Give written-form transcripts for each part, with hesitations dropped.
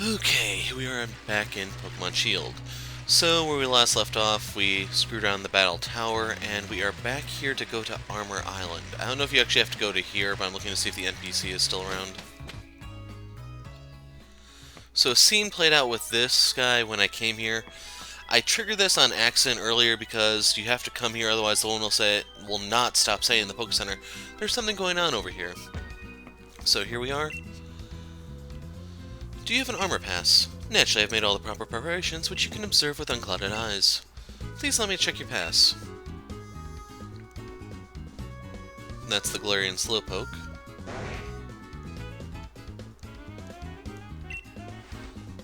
Okay, here we are back in Pokemon Shield. So, where we last left off, we screwed around the Battle Tower, and we are back here to go to Armor Island. I don't know if you actually have to go to here, but I'm looking to see if the NPC is still around. So, a scene played out with this guy when I came here. I triggered this on accident earlier because you have to come here, otherwise the one will not stop saying in the Poke Center, there's something going on over here. So, here we are. Do you have an armor pass? Naturally, I've made all the proper preparations, which you can observe with unclouded eyes. Please let me check your pass. That's the Alolan Slowpoke.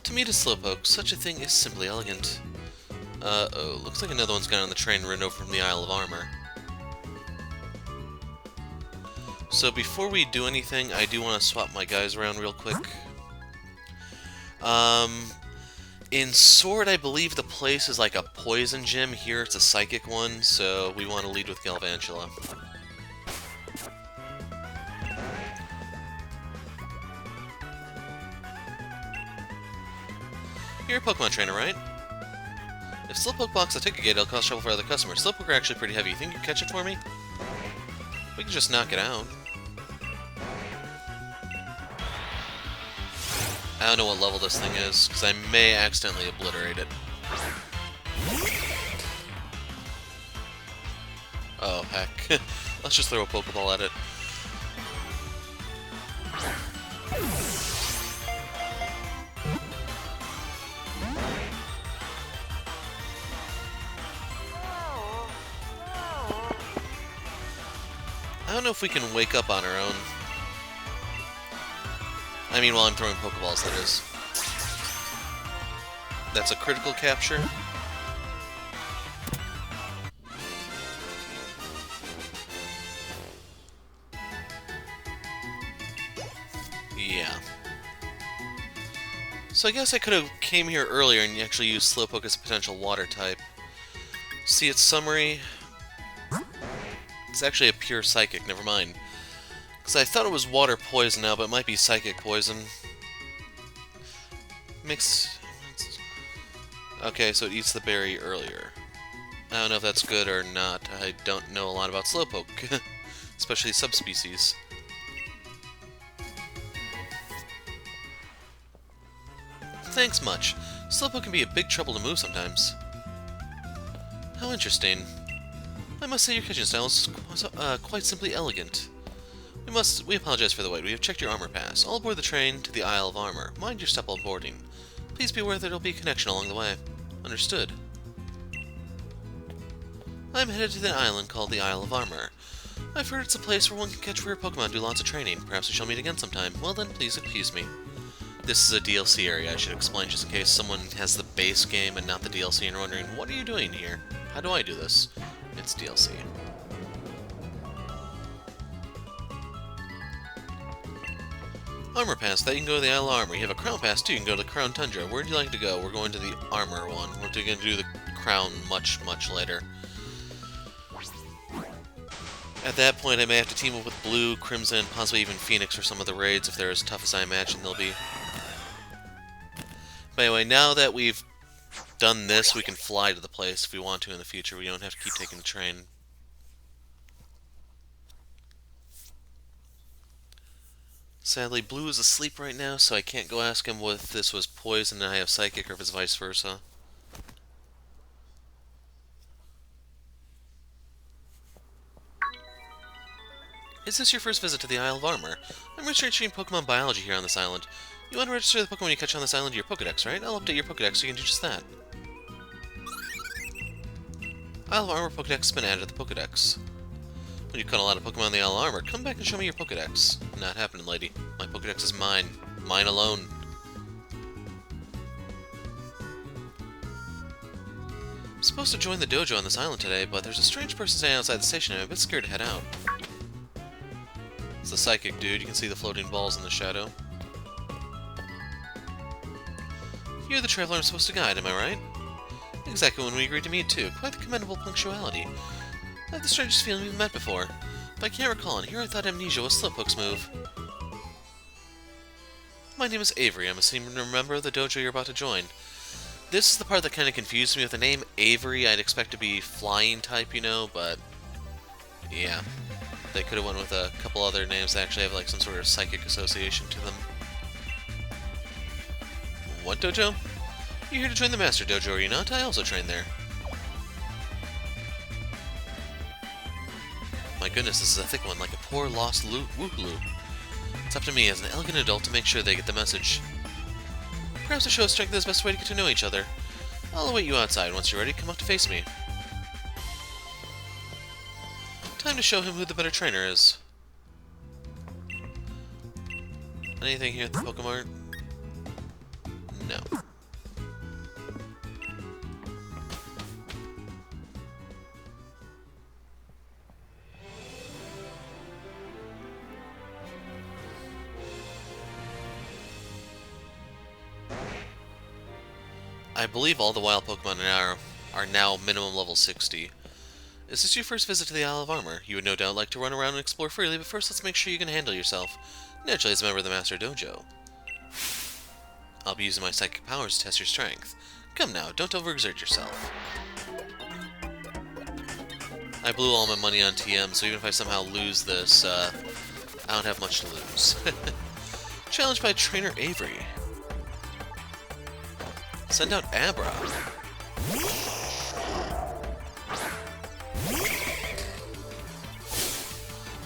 To meet a Slowpoke, such a thing is simply elegant. Uh-oh, looks like another one's gone on the train and ridden over from the Isle of Armor. So before we do anything, I do want to swap my guys around real quick. In Sword, I believe the place is like a poison gym. Here it's a psychic one, so we want to lead with Galvantula. You're a Pokemon trainer, right? If Slowpoke blocks the ticket gate, it'll cause trouble for other customers. Slowpoke are actually pretty heavy. You think you can catch it for me? We can just knock it out. I don't know what level this thing is, because I may accidentally obliterate it. Oh, heck. Let's just throw a Pokeball at it. I don't know if we can wake up on our own. I mean, while I'm throwing Pokeballs, that is. That's a critical capture. Yeah. So I guess I could have came here earlier and actually used Slowpoke as a potential water type. See its summary. It's actually a pure psychic, never mind. Because I thought it was water poison now, but it might be psychic poison. Okay, so it eats the berry earlier. I don't know if that's good or not. I don't know a lot about Slowpoke, especially subspecies. Thanks much. Slowpoke can be a big trouble to move sometimes. How interesting. I must say your kitchen style is quite simply elegant. We apologize for the wait. We have checked your armor pass. All aboard the train to the Isle of Armor. Mind your step while boarding. Please be aware that there will be a connection along the way. Understood. I'm headed to the island called the Isle of Armor. I've heard it's a place where one can catch rare Pokemon and do lots of training. Perhaps we shall meet again sometime. Well then, please excuse me. This is a DLC area, I should explain just in case someone has the base game and not the DLC and are wondering, what are you doing here? How do I do this? It's DLC. Armor Pass, that you can go to the Isle of Armor. You have a Crown Pass too, you can go to the Crown Tundra. Where would you like to go? We're going to the Armor one. We're going to do the Crown much, much later. At that point, I may have to team up with Blue, Crimson, possibly even Phoenix for some of the raids if they're as tough as I imagine they'll be. But anyway, now that we've done this, we can fly to the place if we want to in the future. We don't have to keep taking the train. Sadly, Blue is asleep right now, so I can't go ask him if this was poison and I have Psychic, or if it's vice versa. Is this your first visit to the Isle of Armor? I'm researching Pokemon biology here on this island. You want to register the Pokemon you catch on this island to your Pokedex, right? I'll update your Pokedex so you can do just that. Isle of Armor Pokedex has been added to the Pokedex. When you caught a lot of Pokemon in the Isle of Armor, come back and show me your Pokedex. Not happening, lady. My Pokedex is mine. Mine alone. I'm supposed to join the dojo on this island today, but there's a strange person standing outside the station and I'm a bit scared to head out. It's the psychic dude. You can see the floating balls in the shadow. You're the traveler I'm supposed to guide, am I right? Exactly when we agreed to meet, too. Quite the commendable punctuality. I have the strangest feeling we've met before, but I can't recall, and here I thought amnesia was Slowpoke's move. My name is Avery. I'm a senior member of the dojo you're about to join. This is the part that kind of confused me with the name Avery. I'd expect to be flying type, you know, but yeah. They could have went with a couple other names that actually have like some sort of psychic association to them. What dojo? You're here to join the Master Dojo, are you not? I also train there. My goodness, this is a thick one, like a poor lost woohoo. It's up to me as an elegant adult to make sure they get the message. Perhaps a show of strength is the best way to get to know each other. I'll await you outside. Once you're ready, come up to face me. Time to show him who the better trainer is. Anything here at the Pokemart? No. I believe all the wild Pokemon are now minimum level 60. Is this your first visit to the Isle of Armor? You would no doubt like to run around and explore freely, but first let's make sure you can handle yourself. Naturally, as a member of the Master Dojo. I'll be using my psychic powers to test your strength. Come now, don't overexert yourself. I blew all my money on TM, so even if I somehow lose this, I don't have much to lose. Challenged by Trainer Avery. Send out Abra.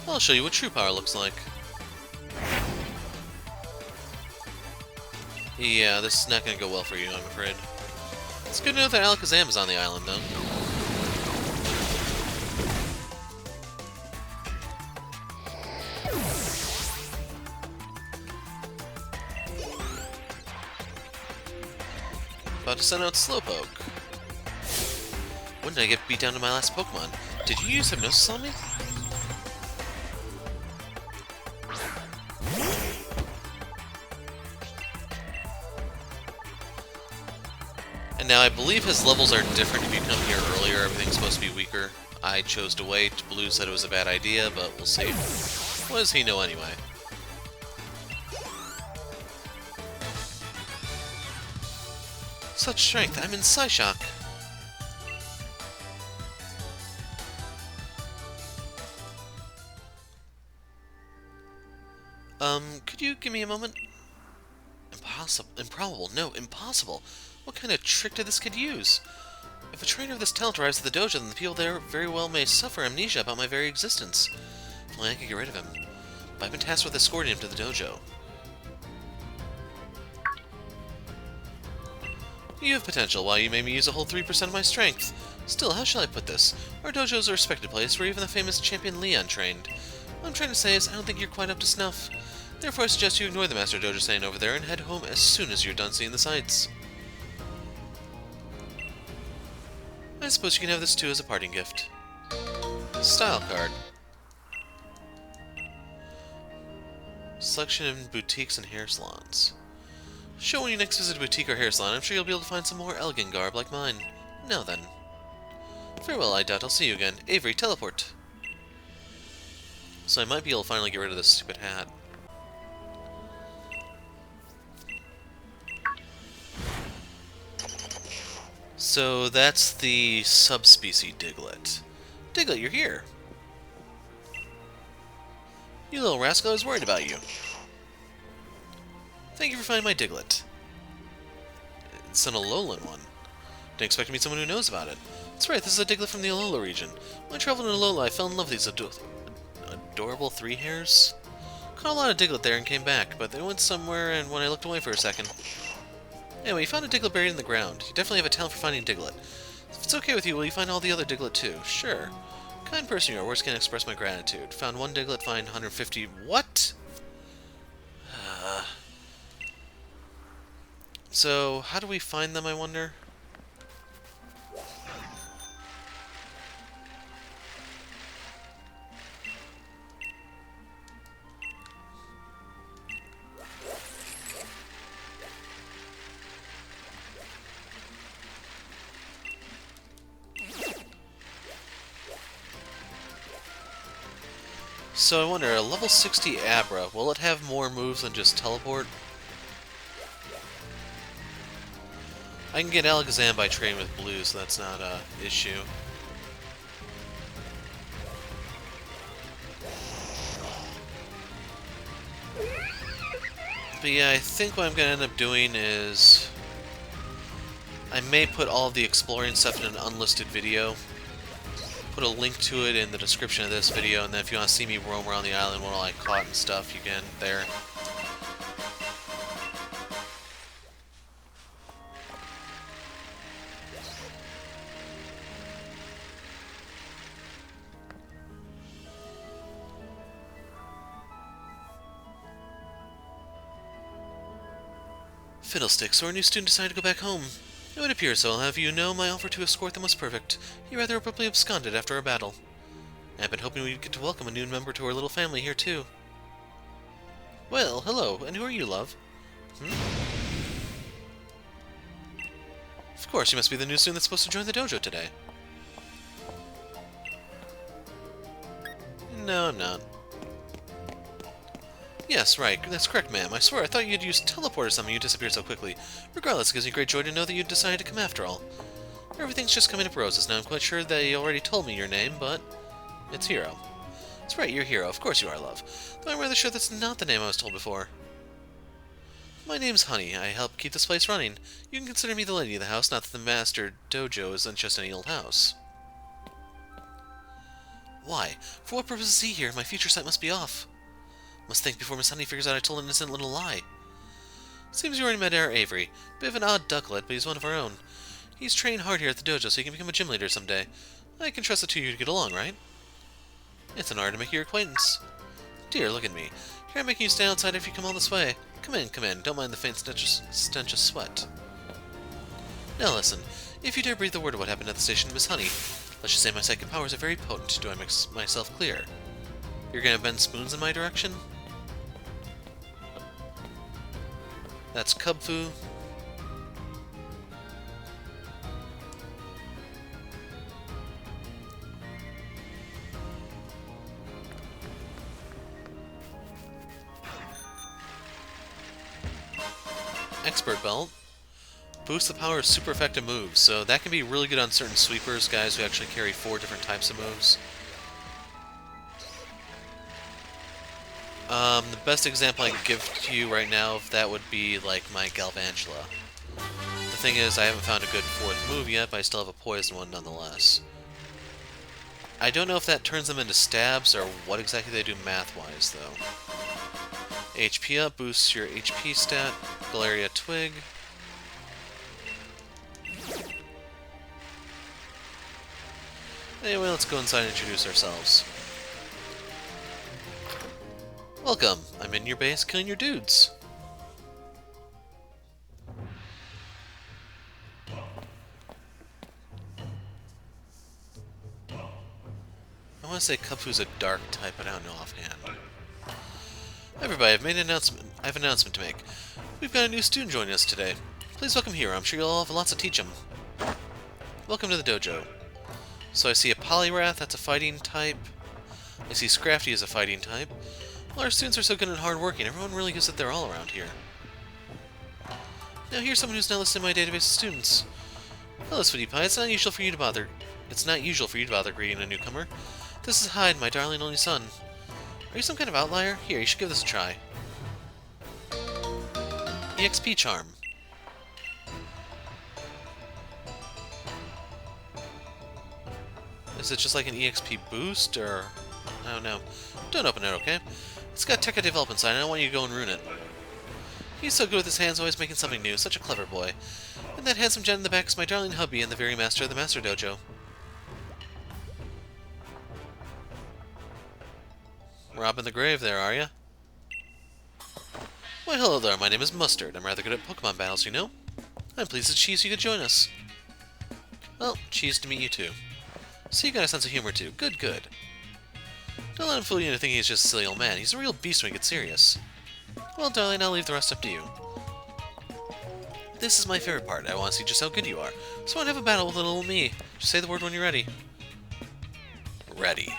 I'll show you what true power looks like. Yeah, this is not going to go well for you, I'm afraid. It's good to know that Alakazam is on the island, though. About to send out Slowpoke. When did I get beat down to my last Pokemon? Did you use Hypnosis on me? And now I believe his levels are different if you come here earlier. Everything's supposed to be weaker. I chose to wait. Blue said it was a bad idea, but we'll see. What does he know anyway? Such strength, I'm in Psyshock. Could you give me a moment? Impossible. Improbable. No, impossible. What kind of trick did this kid use? If a trainer of this talent arrives at the dojo, then the people there very well may suffer amnesia about my very existence. If only I could get rid of him. But I've been tasked with escorting him to the dojo. You have potential, while you made me use a whole 3% of my strength. Still, how shall I put this? Our dojo is a respected place where even the famous champion Leon trained. What I'm trying to say is, I don't think you're quite up to snuff. Therefore, I suggest you ignore the Master Dojo saying over there and head home as soon as you're done seeing the sights. I suppose you can have this too as a parting gift. Style card. Selection in boutiques and hair salons. Show when you next visit a boutique or hair salon. I'm sure you'll be able to find some more elegant garb like mine. Now then. Farewell, I doubt I'll see you again. Avery, teleport. So I might be able to finally get rid of this stupid hat. So that's the subspecies Diglett. Diglett, you're here. You little rascal, I was worried about you. Thank you for finding my Diglett. It's an Alolan one. Didn't expect to meet someone who knows about it. That's right, this is a Diglett from the Alola region. When I traveled in Alola, I fell in love with these adorable three hairs. Caught a lot of Diglett there and came back, but they went somewhere and when I looked away for a second. Anyway, you found a Diglett buried in the ground. You definitely have a talent for finding Diglett. If it's okay with you, will you find all the other Diglett too? Sure. Kind person you are, words can't express my gratitude. Found one Diglett, find 150... What? So, how do we find them, I wonder? So I wonder, a level 60 Abra, will it have more moves than just teleport? I can get Alakazam by trading with blue, so that's not a issue. But yeah, I think what I'm going to end up doing is I may put all of the exploring stuff in an unlisted video. Put a link to it in the description of this video, and then if you want to see me roam around the island, what all I caught and stuff, you can there. Fiddlesticks, so our new student decided to go back home. It would appear so. I'll have you know my offer to escort them was perfect. He rather abruptly absconded after our battle. I've been hoping we'd get to welcome a new member to our little family here, too. Well, hello, and who are you, love? Of course, you must be the new student that's supposed to join the dojo today. No, I'm not. Yes, right. That's correct, ma'am. I swear, I thought you'd used teleport or something. You disappeared so quickly. Regardless, it gives me great joy to know that you decided to come after all. Everything's just coming up roses now. I'm quite sure they already told me your name, but it's Hero. That's right, you're Hero. Of course you are, love. Though I'm rather sure that's not the name I was told before. My name's Honey. I help keep this place running. You can consider me the lady of the house, not that the Master Dojo isn't just any old house. Why? For what purpose is he here? My future sight must be off. Must think before Miss Honey figures out I told an innocent little lie. Seems you already met our Avery. Bit of an odd ducklet, but he's one of our own. He's training hard here at the dojo, so he can become a gym leader someday. I can trust the two of you to get along, right? It's an honor to make your acquaintance. Dear, look at me. Here I'm making you stand outside if you come all this way. Come in, come in. Don't mind the faint stench of sweat. Now listen. If you dare breathe a word of what happened at the station to Miss Honey, let's just say my psychic powers are very potent. Do I make myself clear? You're gonna bend spoons in my direction? That's Kubfu. Expert Belt. Boosts the power of super effective moves, so that can be really good on certain sweepers, guys who actually carry 4 different types of moves. The best example I can give to you right now of that would be like my Galvantula. The thing is, I haven't found a good 4th move yet, but I still have a poison one nonetheless. I don't know if that turns them into stabs or what exactly they do math-wise, though. HP up boosts your HP stat. Galeria Twig. Anyway, let's go inside and introduce ourselves. Welcome! I'm in your base killing your dudes. I want to say Kubfu's a dark type, but I don't know offhand. Everybody, I have an announcement to make. We've got a new student joining us today. Please welcome Hero. I'm sure you'll all have lots to teach him. Welcome to the dojo. So I see a Poliwrath, that's a fighting type. I see Scrafty as a fighting type. Well, our students are so good and hardworking. Everyone really gives it their all around here. Now here's someone who's not listed in my database of students. Hello, Sweetie Pie. It's not usual for you to bother greeting a newcomer. This is Hyde, my darling only son. Are you some kind of outlier? Here, you should give this a try. Exp Charm. Is it just like an EXP boost, or... I don't know. Don't open it, okay? It's got tech development side, and I don't want you to go and ruin it. He's so good with his hands, always making something new. Such a clever boy. And that handsome gent in the back is my darling hubby and the very master of the Master Dojo. Robbing the grave there, are ya? Why, hello there. My name is Mustard. I'm rather good at Pokemon battles, you know? I'm pleased that Cheese you could join us. Well, Cheese to meet you too. So you got a sense of humor too. Good, good. Don't let him fool you into thinking he's just a silly old man. He's a real beast when he gets serious. Well, darling, I'll leave the rest up to you. This is my favorite part. I want to see just how good you are. So I want to have a battle with little old me. Just say the word when you're ready. Ready.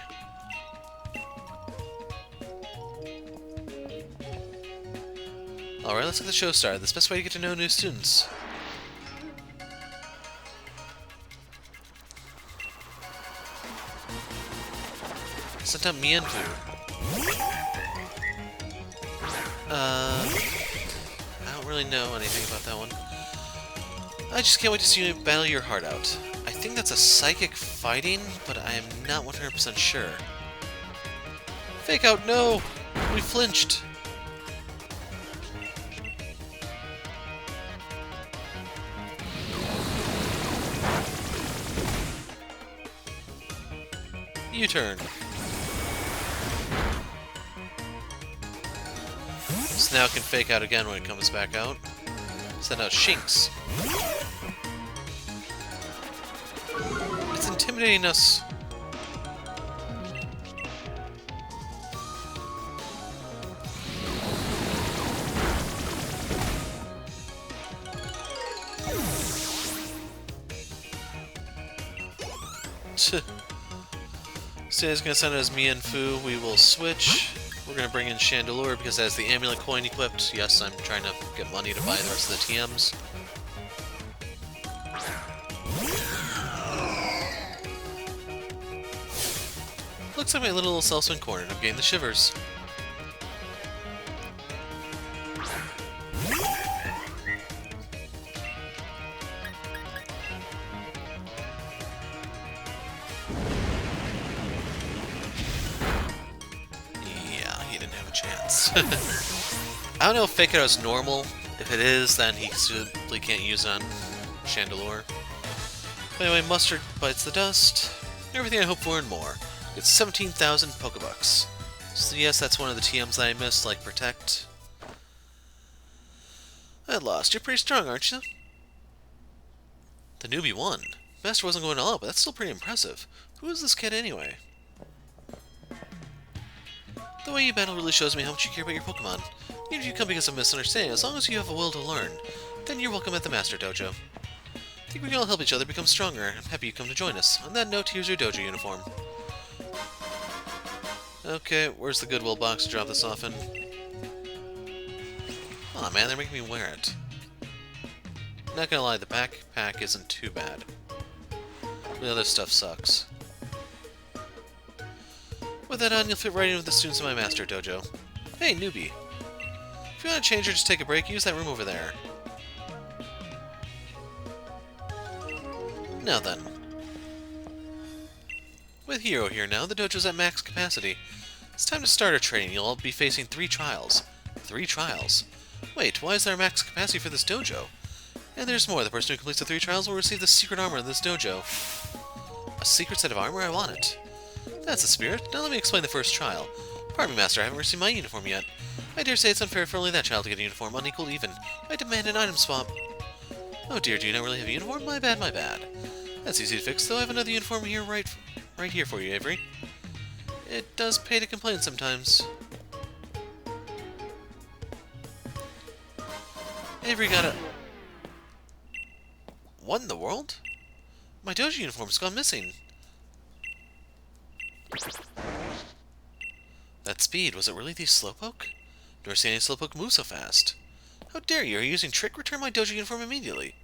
Alright, let's get the show started. That's the best way to get to know new students. Sent out Mienfu. I don't really know anything about that one. I just can't wait to see you battle your heart out. I think that's a psychic fighting, but I am not 100% sure. Fake out, no! We flinched! U-turn. So now it can fake out again when it comes back out. Send out Shinx. It's intimidating us. So he's going to send us Mienfu. We will switch. We're going to bring in Chandelure because it has the amulet coin equipped. Yes, I'm trying to get money to buy the rest of the TMs. Looks like my little self-swing corner and I'm getting the shivers. I don't know if Fake Out is normal. If it is, then he simply can't use it on Chandelure. But anyway, Mustard bites the dust. Everything I hope for and more. It's 17,000 Pokebucks. So yes, that's one of the TMs that I missed, like Protect. I lost. You're pretty strong, aren't you? The newbie won. Master wasn't going all out, but that's still pretty impressive. Who is this kid anyway? The way you battle really shows me how much you care about your Pokemon. Even if you come because of misunderstanding, as long as you have a will to learn, then you're welcome at the Master Dojo. I think we can all help each other become stronger. I'm happy you come to join us. On that note, here's your Dojo uniform. Okay, where's the Goodwill box to drop this off in? Aw man, they're making me wear it. Not gonna lie, the backpack isn't too bad. The other stuff sucks. With that on, you'll fit right in with the students in my Master Dojo. Hey, newbie. If you want to change or just take a break, use that room over there. Now then. With Hero here now, the dojo's at max capacity. It's time to start our training. You'll all be facing 3 trials. 3 trials? Wait, why is there a max capacity for this dojo? And there's more. The person who completes the 3 trials will receive the secret armor in this dojo. A secret set of armor? I want it. That's the spirit. Now let me explain the first trial. Pardon me, Master, I haven't received my uniform yet. I dare say it's unfair for only that child to get a uniform, unequal even. I demand an item swap. Oh dear, do you not really have a uniform? My bad, my bad. That's easy to fix, though. I have another uniform here right here for you, Avery. It does pay to complain sometimes. Avery got a... What in the world? My dojo uniform's gone missing. That speed, was it really the Slowpoke? Never seen any Slowpoke move so fast. How dare you? Are you using trick? Return my dojo uniform immediately.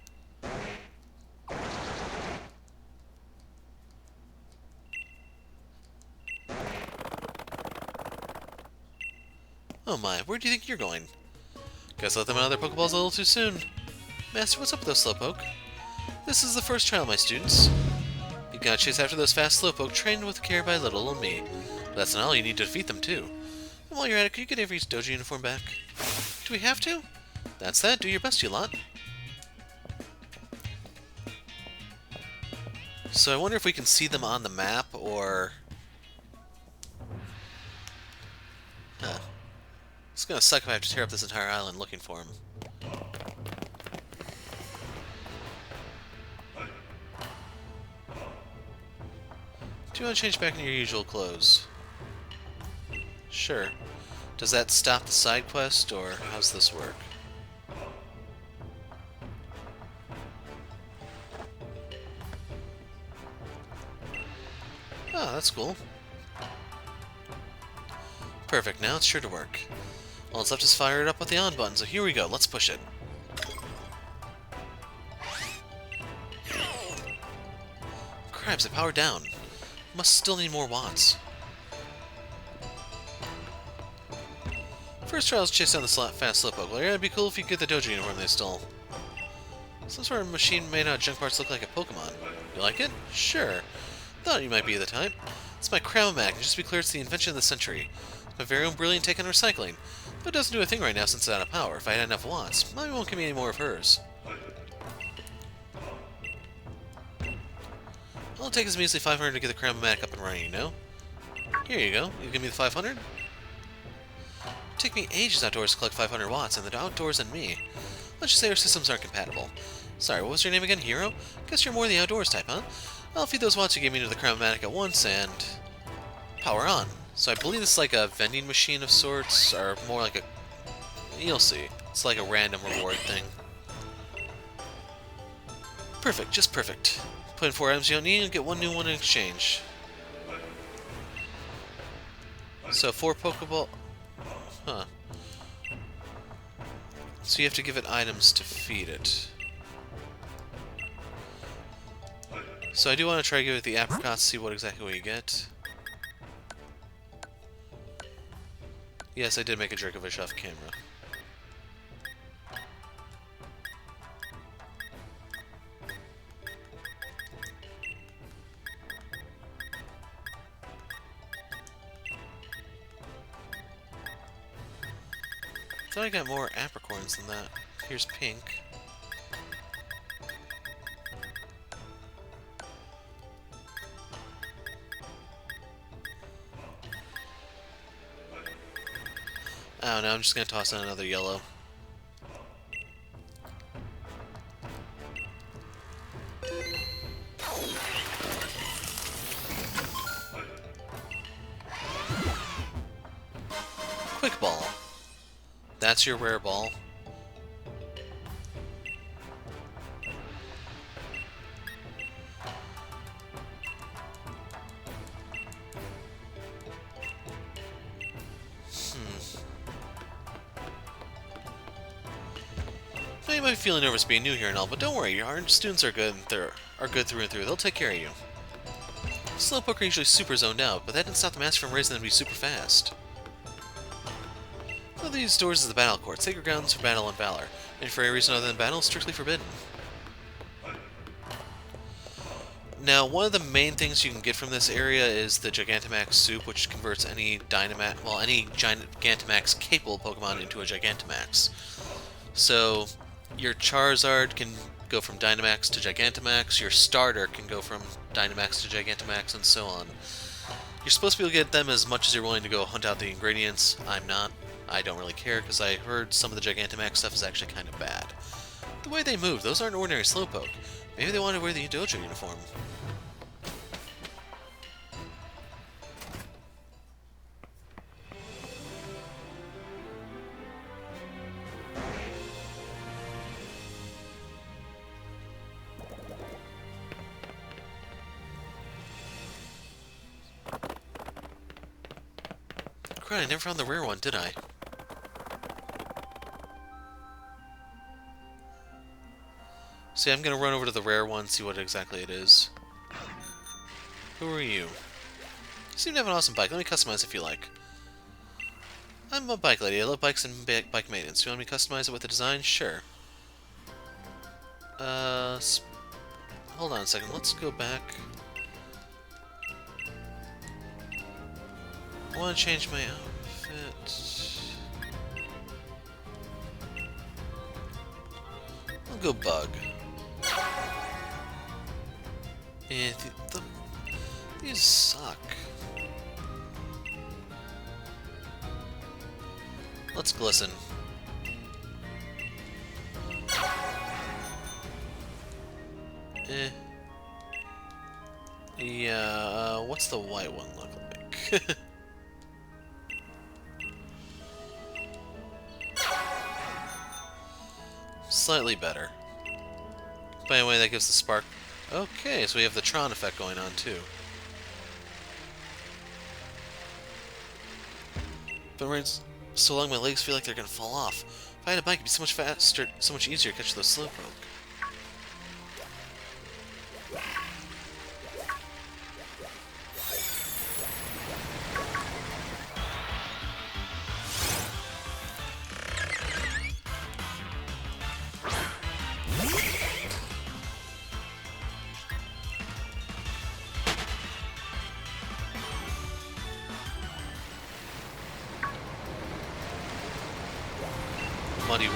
Oh my, where do you think you're going? Guess I let them out of their Pokeballs a little too soon. Master, what's up with those Slowpoke? This is the first trial, my students. You gotta chase after those fast Slowpoke, trained with care by little old me. But that's not all, you need to defeat them too. And while you're at it, can you get Avery's dojo uniform back? Do we have to? That's that, do your best, you lot. So I wonder if we can see them on the map, or... Huh. It's gonna suck if I have to tear up this entire island looking for him. Do you want to change back into your usual clothes? Sure. Does that stop the side quest, or how's this work? Oh, that's cool. Perfect, now it's sure to work. All it's left is fire it up with the on button, so here we go, let's push it. Crabs, it powered down. Must still need more watts. First trial is chase down the fast Slowpoke. Well, it'd be cool if you could get the Dojo Uniform they stole. Some sort of machine made out of junk parts look like a Pokemon. You like it? Sure. Thought you might be the type. It's my Crown-Mac, and just to be clear, it's the invention of the century. It's my very own brilliant take on recycling. But it doesn't do a thing right now since it's out of power. If I had enough watts, Mommy won't give me any more of hers. All it takes is measly 500 to get the Crown-Mac up and running, you know? Here you go. You give me the 500? It'd take me ages outdoors to collect 500 watts, and the outdoors and me. Let's just say our systems aren't compatible. Sorry, what was your name again? Hero? Guess you're more the outdoors type, huh? I'll feed those watts you gave me to the Crown-Matic at once, and power on. So I believe it's like a vending machine of sorts, or more like a... You'll see. It's like a random reward thing. Perfect, just perfect. Put in 4 items you don't need and get 1 new one in exchange. So 4 Pokeball... Huh. So you have to give it items to feed it. So I do want to try to give it the apricots, see what exactly we get. Yes, I did make a jerk of a off camera. I thought I got more apricorns than that. Here's pink. I don't know, I'm just gonna toss in another yellow. Quick ball. That's your rare ball. Now you might be feeling nervous being new here and all, but don't worry, our students are good through and through. They'll take care of you. Slowpoke are usually super zoned out, but that didn't stop the master from raising them to be super fast. One of these doors is the battle court, sacred grounds for battle and valor, and for any reason other than battle, strictly forbidden. Now, one of the main things you can get from this area is the Gigantamax soup, which converts any Gigantamax capable Pokemon into a Gigantamax. So, your Charizard can go from Dynamax to Gigantamax, your starter can go from Dynamax to Gigantamax, and so on. You're supposed to be able to get them as much as you're willing to go hunt out the ingredients. I'm not. I don't really care, because I heard some of the Gigantamax stuff is actually kind of bad. The way they move, those aren't ordinary Slowpoke. Maybe they want to wear the Dojo Uniform. Crud, I never found the rare one, did I? See, I'm gonna run over to the rare one, see what exactly it is. Who are you? You seem to have an awesome bike. Let me customize if you like. I'm a bike lady. I love bikes and bike maintenance. Do you want me to customize it with the design? Sure. Hold on a second. Let's go back. I want to change my outfit. I'll go bug. Yeah, these suck. Let's glisten. Yeah, what's the white one look like? Slightly better. By the way, that gives the spark. Okay, so we have the Tron effect going on too. But when it's so long, my legs feel like they're gonna fall off. If I had a bike, it'd be so much faster, so much easier to catch those Slowpoke.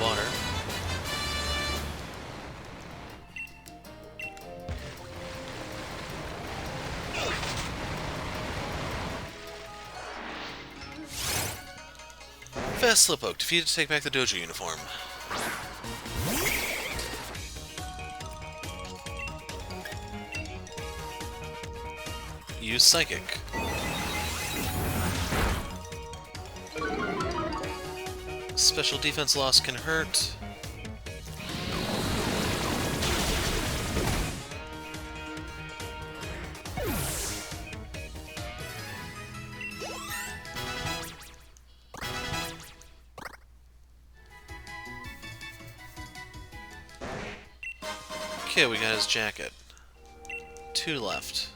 water. Fast Slowpoke, defeated to take back the Dojo Uniform. Use Psychic. Special defense loss can hurt. Okay, we got his jacket. 2 left.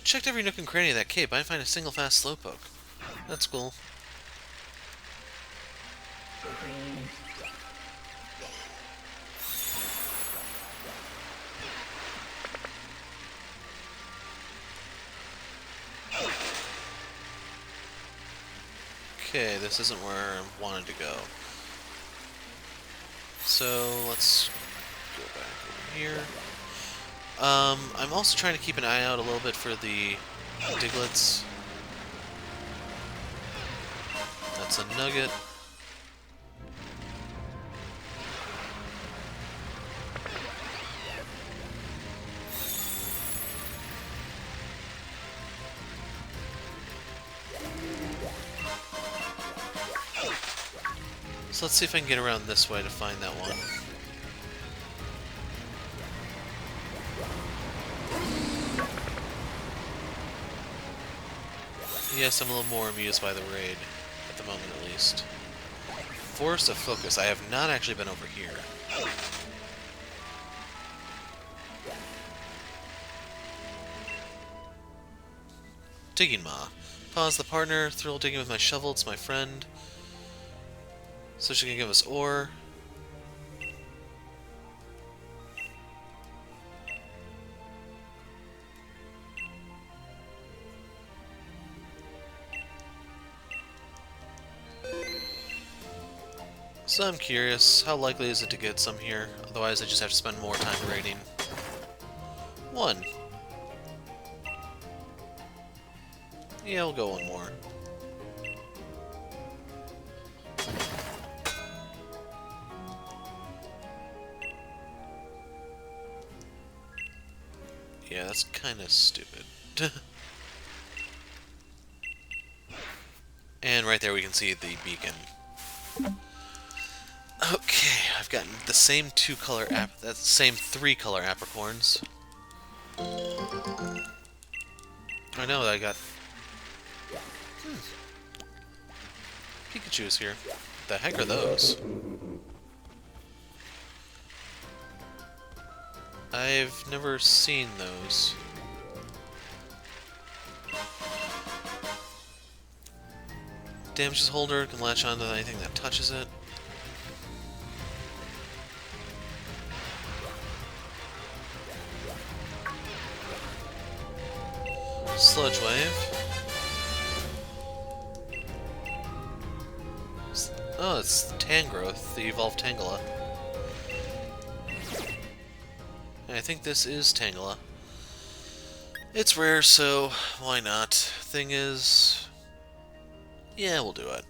Checked every nook and cranny of that cave, but I didn't find a single fast Slowpoke. That's cool. Okay, this isn't where I wanted to go. So, let's go back over here. I'm also trying to keep an eye out a little bit for the Diglets. That's a nugget. So let's see if I can get around this way to find that one. Yes, I'm a little more amused by the raid, at the moment at least. Force of Focus. I have not actually been over here. Digging Maw. Pause the partner. Thrill digging with my shovel. It's my friend. So she can give us ore. So I'm curious, how likely is it to get some here? Otherwise I just have to spend more time raiding. 1. Yeah, we'll go 1 more. Yeah, that's kind of stupid. And right there we can see the beacon. Okay, I've gotten the same 3 color apricorns. I know that I got... Pikachu's here. What the heck are those? I've never seen those. Damages holder, can latch onto anything that touches it. Sludge Wave. Oh, it's Tangrowth, the evolved Tangela. I think this is Tangela. It's rare, so why not? Thing is... yeah, we'll do it.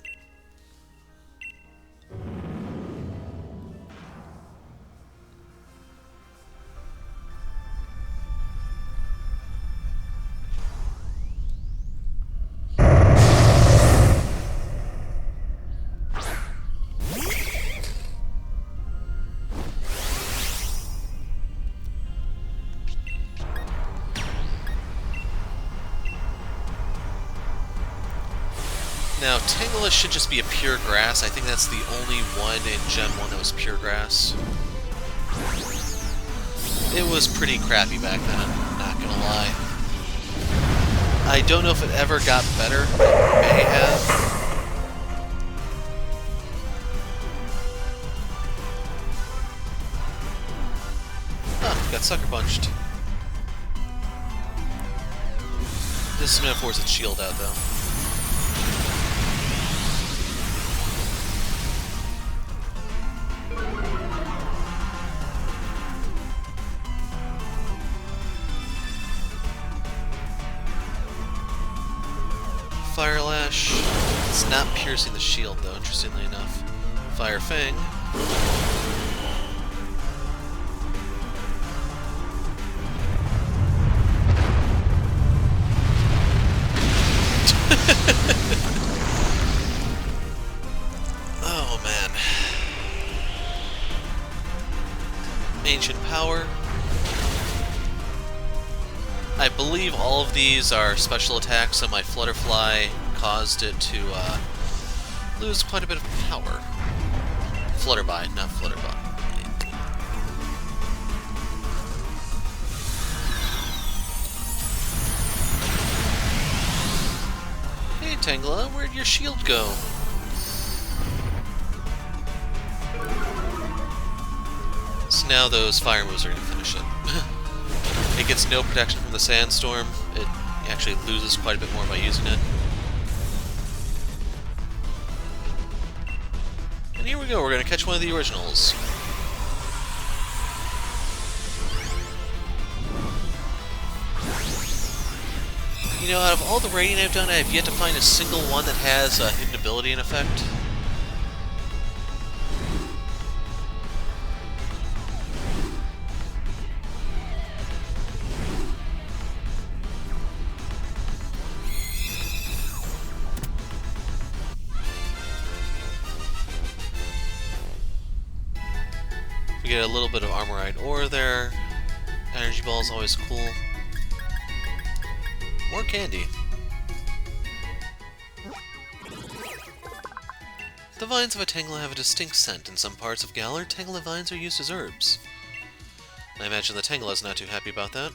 Now, Tangela should just be a pure grass. I think that's the only one in Gen 1 that was pure grass. It was pretty crappy back then, not gonna lie. I don't know if it ever got better. It may have. Huh, got sucker punched. This is gonna force its shield out, though. Slash. It's not piercing the shield, though, interestingly enough. Fire Fang. Oh, man. Ancient Power. I believe all of these are special attacks, so my Flutterfly caused it to lose quite a bit of power. Flutterby, not Flutterby. Hey Tangela, where'd your shield go? So now those fire moves are going to finish it. It gets no protection from the sandstorm. It actually loses quite a bit more by using it. And here we go, we're going to catch one of the originals. You know, out of all the raiding I've done, I have yet to find a single one that has a hidden ability in effect. We get a little bit of Armorite ore there. Energy ball is always cool. More candy. The vines of a Tangela have a distinct scent. In some parts of Galar, Tangela vines are used as herbs. I imagine the Tangela is not too happy about that.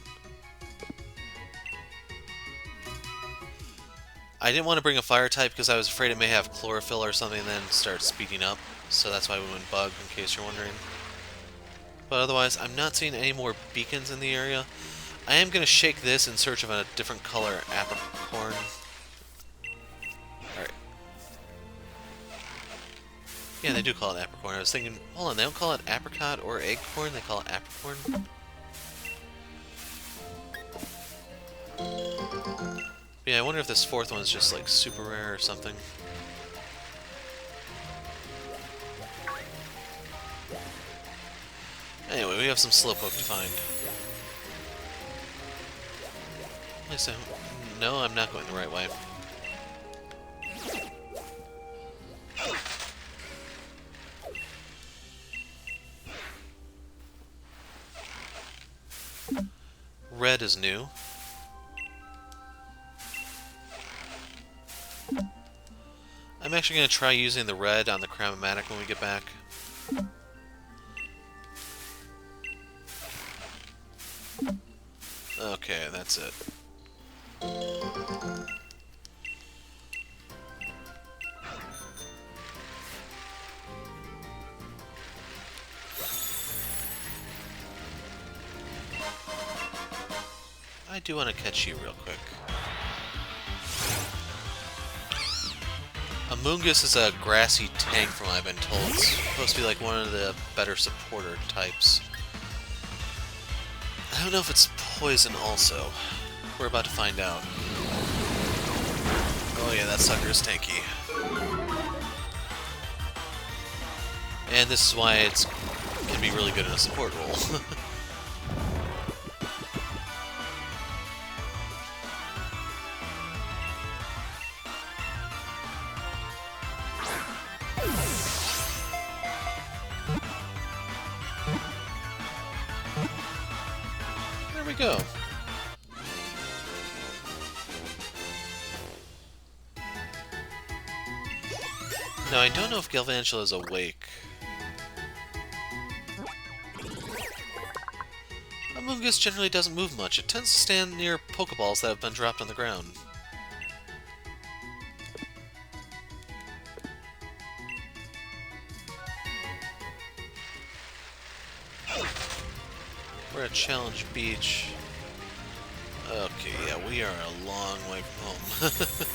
I didn't want to bring a fire type because I was afraid it may have chlorophyll or something and then start speeding up. So that's why we went bug, in case you're wondering. But otherwise, I'm not seeing any more beacons in the area. I am going to shake this in search of a different color apricorn. Alright. Yeah, they do call it apricorn. I was thinking, hold on, they don't call it apricot or eggcorn, they call it apricorn? Yeah, I wonder if this fourth one's just like super rare or something. Anyway, we have some Slowpoke to find. At least no, I'm not going the right way. Red is new. I'm actually going to try using the red on the Cramomatic when we get back. Okay, that's it. I do want to catch you real quick. Amoonguss is a grassy tank from what I've been told. It's supposed to be like one of the better supporter types. I don't know if it's poison also. We're about to find out. Oh yeah, that sucker is tanky. And this is why it can be really good in a support role. There we go. Now, I don't know if Galvantula is awake. Amoonguss generally doesn't move much. It tends to stand near Pokeballs that have been dropped on the ground. We're at Challenge Beach. Okay, yeah, we are a long way from home.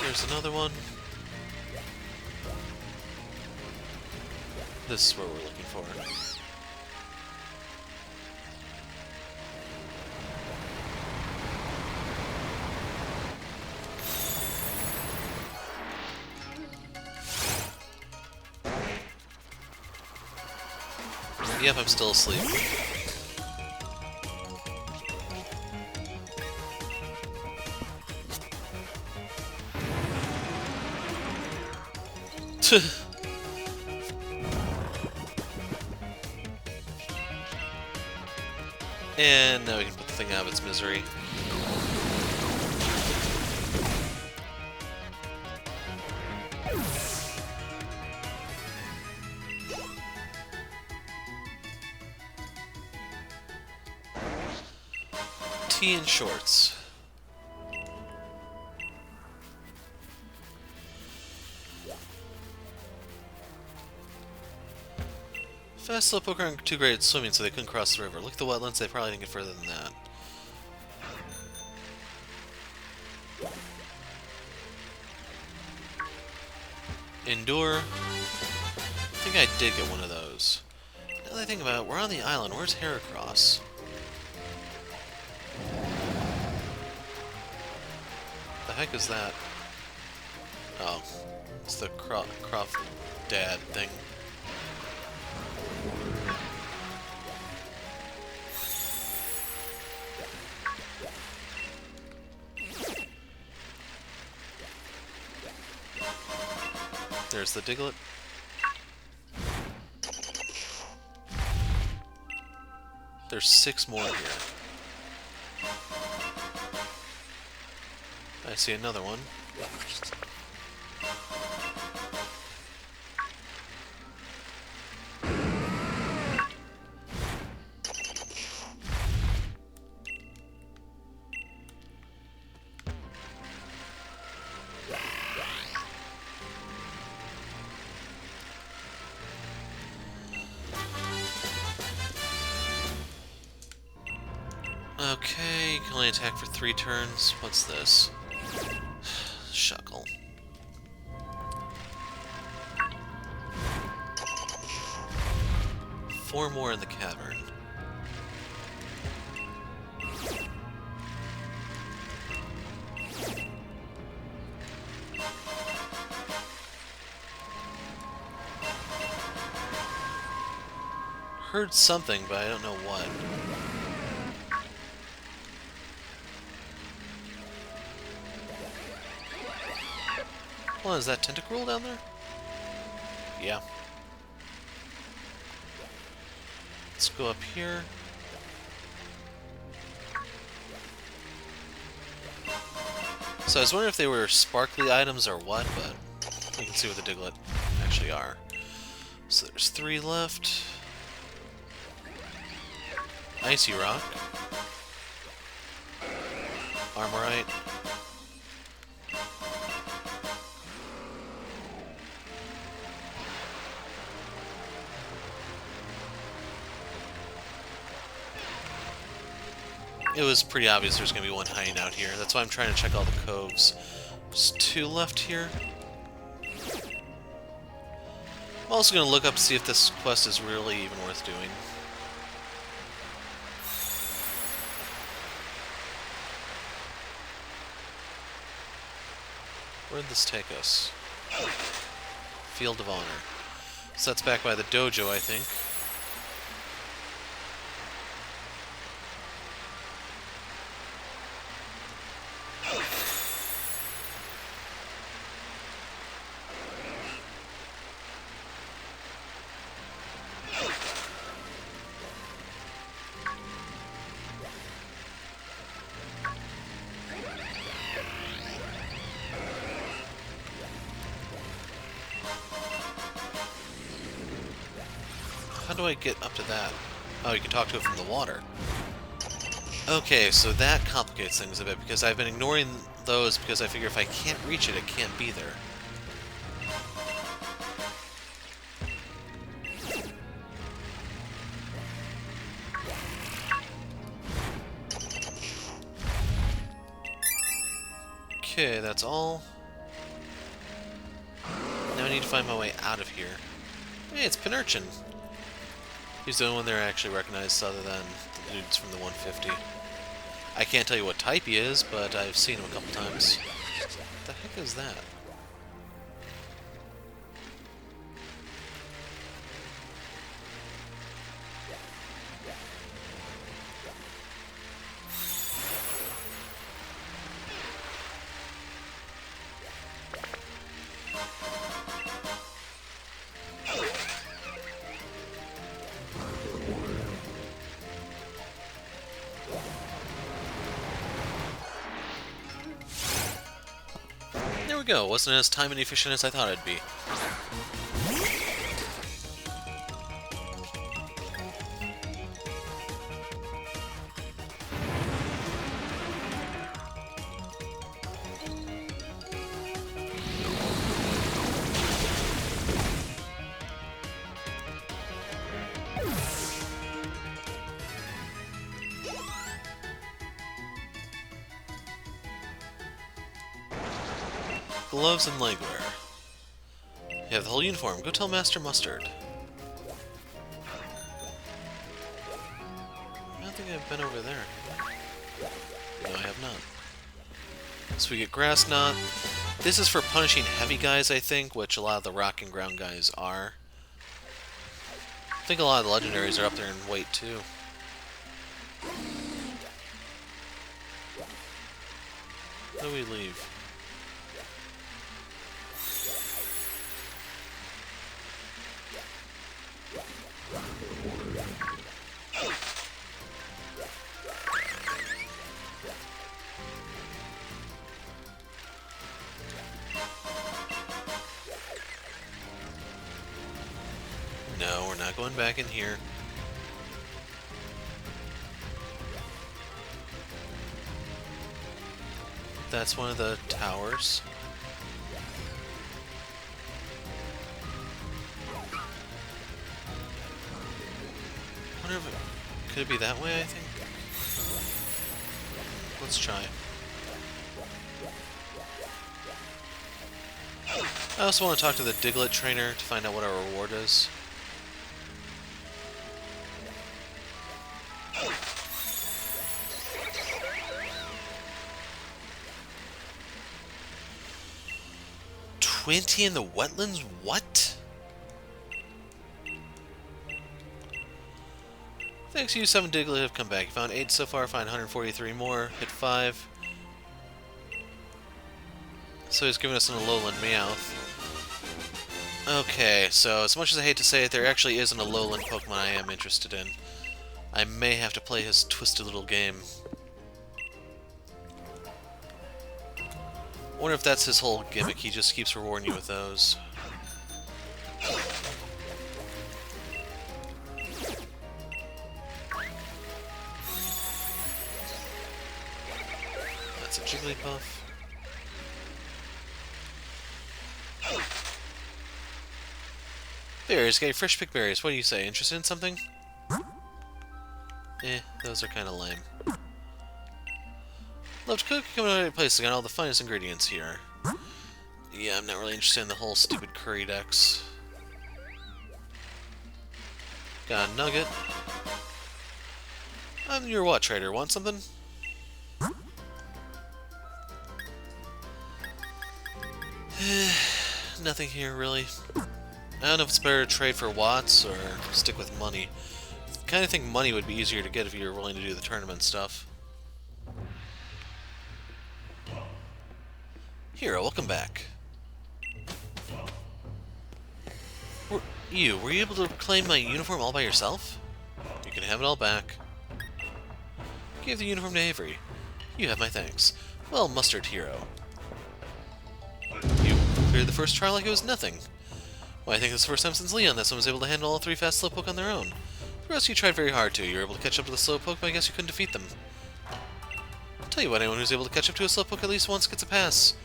There's another one. This is where we're looking for. Yep, I'm still asleep. And now we can put the thing out of its misery. Tea and shorts. Fast Slowpoke aren't too great at swimming, so they couldn't cross the river. Look at the wetlands, they probably didn't get further than that. Endure. I think I did get one of those. Now that I think about it, we're on the island. Where's Heracross? The heck is that? Oh, it's the Croft Dad thing. There's the Diglett. There's 6 more here. I see another one. Okay, you can only attack for 3 turns. What's this? Shuckle. Four more in the cavern. Heard something, but I don't know what. Well, is that Tentacruel down there? Yeah. Let's go up here. So I was wondering if they were sparkly items or what, but we can see what the Diglett actually are. So there's 3 left. Icy Rock. Armorite. It was pretty obvious there's going to be one hiding out here. That's why I'm trying to check all the coves. There's 2 left here. I'm also going to look up to see if this quest is really even worth doing. Where'd this take us? Field of Honor. So that's back by the dojo, I think. How do I get up to that? Oh, you can talk to it from the water. Okay, so that complicates things a bit, because I've been ignoring those because I figure if I can't reach it, it can't be there. Okay, that's all. Now I need to find my way out of here. Hey, it's Pinurchin. He's the only one there I actually recognize other than the dudes from the 150. I can't tell you what type he is, but I've seen him a couple times. What the heck is that? we go. Wasn't as time and efficient as I thought it'd be. Gloves and legwear. You have the whole uniform. Go tell Master Mustard. I don't think I've been over there. No, I have not. So we get Grass Knot. This is for punishing heavy guys, I think, which a lot of the rock and ground guys are. I think a lot of the legendaries are up there in weight, too. How do we leave? No, we're not going back in here. That's one of the towers. Wonder if it could be that way, I think. Let's try. I also want to talk to the Diglett trainer to find out what our reward is. $20 in the wetlands? What? Thanks, you 7 Diglett have come back. You found 8 so far, find 143 more, hit 5. So he's giving us an Alolan Meowth. Okay, so as much as I hate to say it, there actually is an Alolan Pokemon I am interested in. I may have to play his twisted little game. I wonder if that's his whole gimmick, he just keeps rewarding you with those. That's a Jigglypuff. Berries, get fresh pick berries. What do you say? Interested in something? Those are kind of lame. Love to cook, come to a place. I got all the finest ingredients here. Yeah, I'm not really interested in the whole stupid curry decks. Got a nugget. I'm your what, trader? Want something? Nothing here, really. I don't know if it's better to trade for watts or stick with money. I kind of think money would be easier to get if you were willing to do the tournament stuff. Hero, welcome back. Were you able to claim my uniform all by yourself? You can have it all back. Gave the uniform to Avery. You have my thanks. Well, Mustard Hero. You cleared the first trial like it was nothing. Well, I think it's the first time since Leon that someone was able to handle all 3 fast Slowpoke on their own. The rest you tried very hard to. You were able to catch up to the Slowpoke, but I guess you couldn't defeat them. I'll tell you what, anyone who's able to catch up to a Slowpoke at least once gets a pass.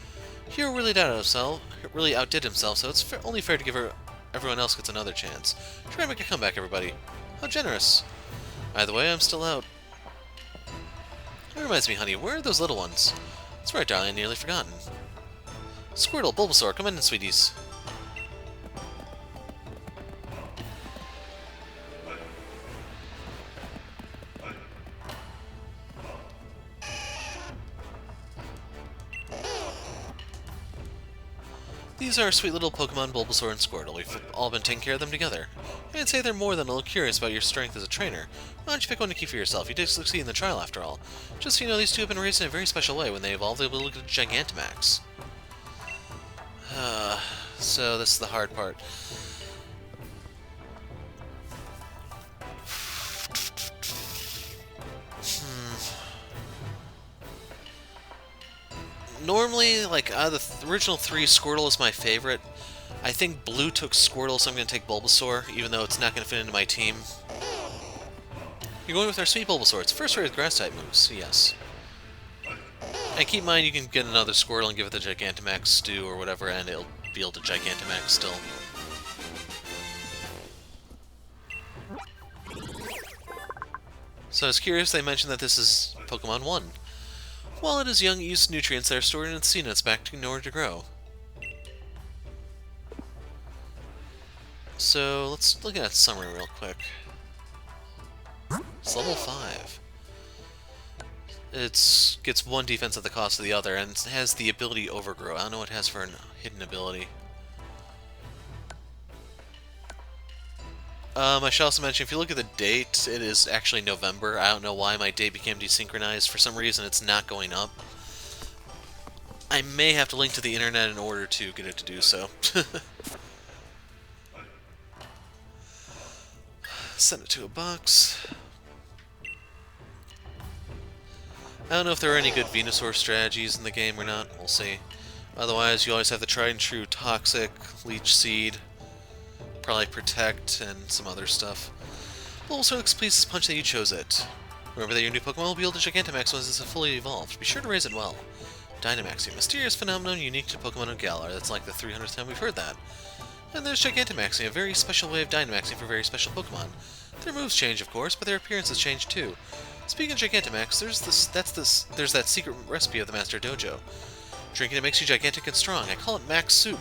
Hero really outdid himself, so it's only fair to give everyone else gets another chance. Try and make a comeback, everybody. How generous. Either way, I'm still out. That reminds me, honey, where are those little ones? That's right, darling, I nearly forgotten. Squirtle, Bulbasaur, come in, sweeties. These are sweet little Pokemon, Bulbasaur and Squirtle. We've all been taking care of them together. I'd say they're more than a little curious about your strength as a trainer. Why don't you pick one to keep for yourself? You did succeed in the trial, after all. Just so you know, these two have been raised in a very special way. When they evolve, they'll be able to look at Gigantamax. So this is the hard part. Normally, like, out of the original three, Squirtle is my favorite. I think Blue took Squirtle, so I'm going to take Bulbasaur, even though it's not going to fit into my team. You're going with our sweet Bulbasaur. It's first rate with Grass-type moves, yes. And keep in mind, you can get another Squirtle and give it the Gigantamax stew or whatever, and it'll be able to Gigantamax still. So I was curious, they mentioned that this is Pokemon 1. While it is young, it uses nutrients that are stored in its seed nuts back in order to grow. So let's look at that summary real quick. It's level 5. It gets one defense at the cost of the other, and it has the ability Overgrow. I don't know what it has for a hidden ability. I should also mention, if you look at the date, it is actually November. I don't know why my date became desynchronized. For some reason, it's not going up. I may have to link to the internet in order to get it to do so. Send it to a box. I don't know if there are any good Venusaur strategies in the game or not. We'll see. Otherwise, you always have the tried and true Toxic, Leech Seed, probably Protect, and some other stuff. Bulbasaur looks pleased as punch that you chose it. Remember that your new Pokemon will be able to Gigantamax once it's fully evolved. Be sure to raise it well. Dynamax, a mysterious phenomenon unique to Pokemon and Galar. That's like the 300th time we've heard that. And there's Gigantamaxing, a very special way of Dynamaxing for very special Pokemon. Their moves change, of course, but their appearances change too. Speaking of Gigantamax, there's that secret recipe of the Master Dojo. Drinking it makes you gigantic and strong. I call it Max Soup.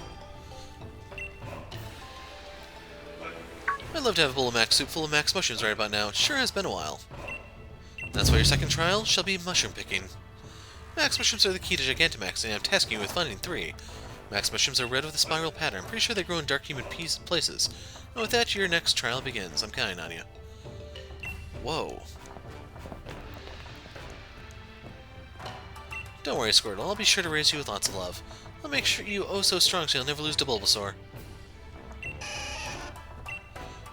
I'd love to have a bowl of Max Soup full of Max Mushrooms right about now. It sure has been a while. That's why your second trial shall be mushroom picking. Max Mushrooms are the key to Gigantamax, and I'm tasking you with finding 3. Max Mushrooms are red with a spiral pattern. I'm pretty sure they grow in dark, humid places. And with that, your next trial begins. I'm counting on you. Whoa. Don't worry, Squirtle. I'll be sure to raise you with lots of love. I'll make sure you oh so strong so you'll never lose to Bulbasaur.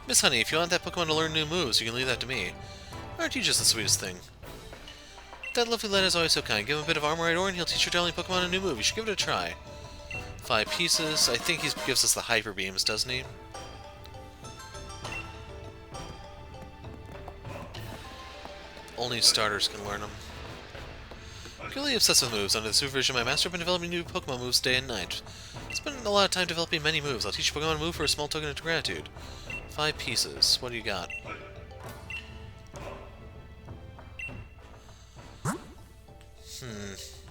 Miss Honey, if you want that Pokemon to learn new moves, you can leave that to me. Aren't you just the sweetest thing? That lovely lad is always so kind. Give him a bit of Armorite ore and he'll teach your darling Pokemon a new move. You should give it a try. 5 pieces. I think he gives us the Hyper Beams, doesn't he? Only starters can learn them. I'm really obsessed with moves. Under the supervision of my master, I've been developing new Pokemon moves day and night. I've spent a lot of time developing many moves. I'll teach you Pokemon a move for a small token of gratitude. 5 pieces. What do you got?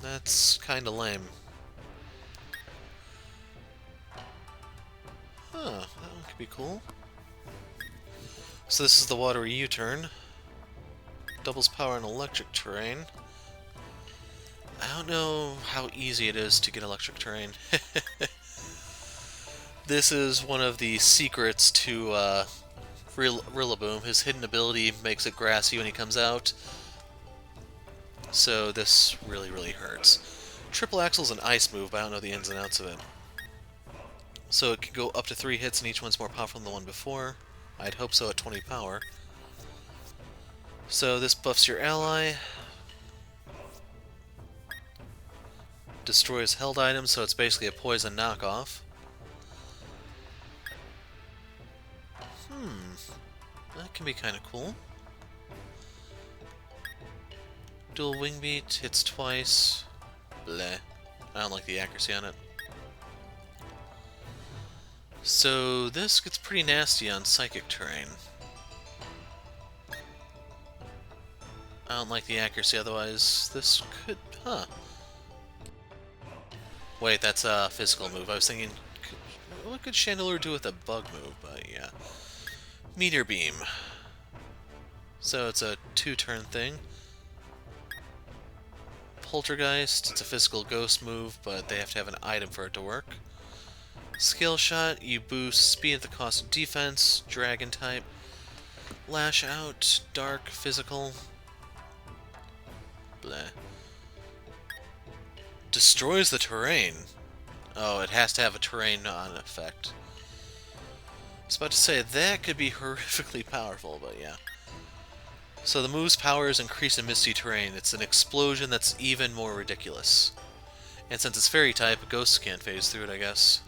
That's kinda lame. Huh, that one could be cool. So this is the watery U-turn. Doubles power in electric terrain. I don't know how easy it is to get electric terrain. This is one of the secrets to Rillaboom. His hidden ability makes it grassy when he comes out. So this really, really hurts. Triple Axle's an ice move, but I don't know the ins and outs of it. So it can go up to 3 hits, and each one's more powerful than the one before. I'd hope so at 20 power. So this buffs your ally. Destroys held items, so it's basically a poison knockoff. That can be kind of cool. Dual Wing Beat, hits twice. Bleh. I don't like the accuracy on it. So this gets pretty nasty on psychic terrain. I don't like the accuracy, otherwise this could... Huh. Wait, that's a physical move. I was thinking, what could Chandelure do with a bug move? But yeah. Meteor Beam. So it's a 2-turn thing. Poltergeist, it's a physical ghost move, but they have to have an item for it to work. Skill Shot, you boost speed at the cost of defense, dragon type. Lash Out, dark, physical. Bleh. Destroys the terrain. Oh, it has to have a terrain on effect. I was about to say, that could be horrifically powerful, but yeah. So the move's power is increased in misty terrain. It's an explosion that's even more ridiculous. And since it's fairy type, ghosts can't phase through it, I guess.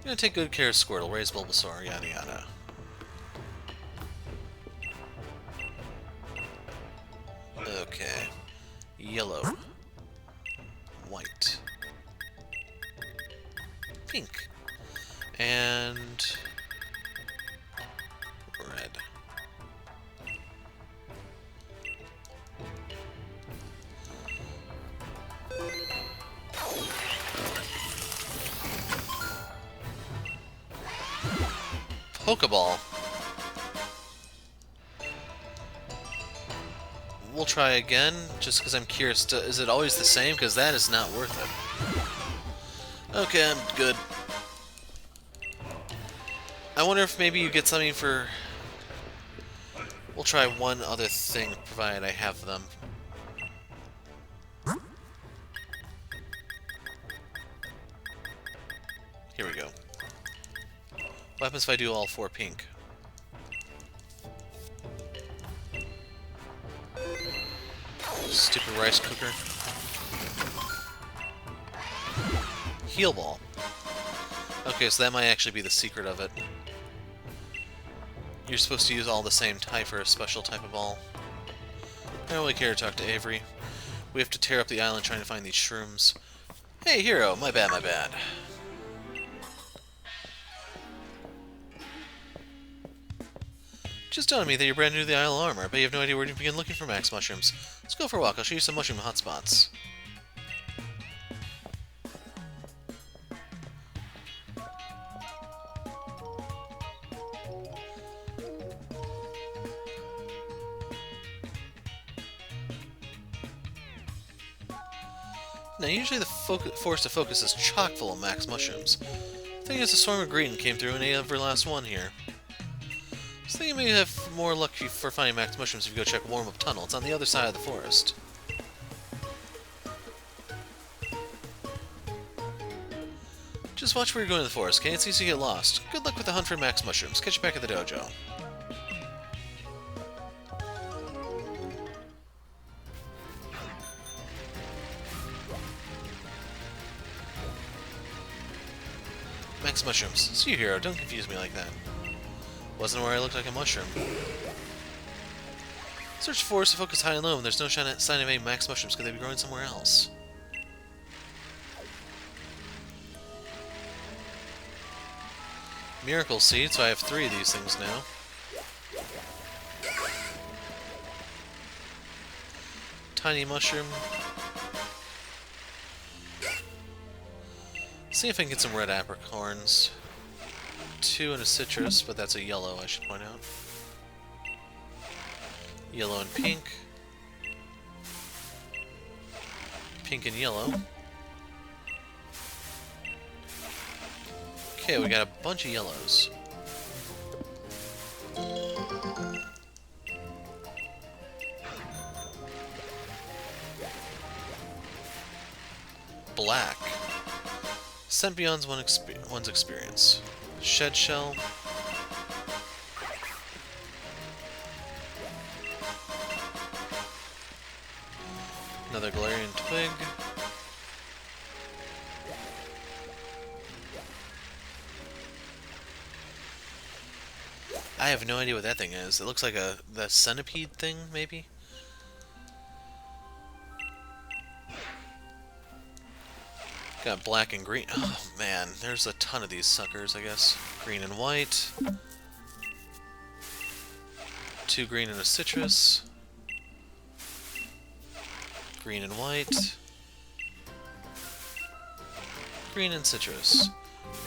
Gonna take good care of Squirtle, raise Bulbasaur, yada yada. Okay. Yellow. White. Pink. And... red. Pokeball. We'll try again, just because I'm curious. Is it always the same? Because that is not worth it. Okay, I'm good. I wonder if maybe you get something for... We'll try one other thing, provided I have them. Here we go. What happens if I do all 4 pink? Stupid rice cooker. Heal ball. Okay, so that might actually be the secret of it. You're supposed to use all the same type for a special type of ball. I don't really care to talk to Avery. We have to tear up the island trying to find these shrooms. Hey, hero! My bad, my bad. Just telling me that you're brand new to the Isle of Armor, but you have no idea where to begin looking for max mushrooms. Let's go for a walk. I'll show you some mushroom hotspots. Now, usually the forest of focus is chock full of max mushrooms. I think it's a swarm of green came through and ate every last one here. So you may have more luck for finding max mushrooms if you go check warm-up tunnel. It's on the other side of the forest. Just watch where you're going to the forest, okay? It's easy to get lost. Good luck with the hunt for max mushrooms. Catch you back at the dojo. Max mushrooms. See you, hero. Don't confuse me like that. Wasn't where I looked like a mushroom. Search forest to focus high and low, and there's no sign of any max mushrooms. Could they be growing somewhere else? Miracle seed, so I have 3 of these things now. Tiny mushroom. See if I can get some red apricorns. 2 and a citrus, but that's a yellow, I should point out. Yellow and pink. Pink and yellow. Okay, we got a bunch of yellows. Black. Sent beyond one's experience. Shed shell. Another Galarian twig. I have no idea what that thing is. It looks like the centipede thing, maybe? Got black and green. Oh man, there's a ton of these suckers, I guess. Green and white. 2 green and a citrus. Green and white. Green and citrus.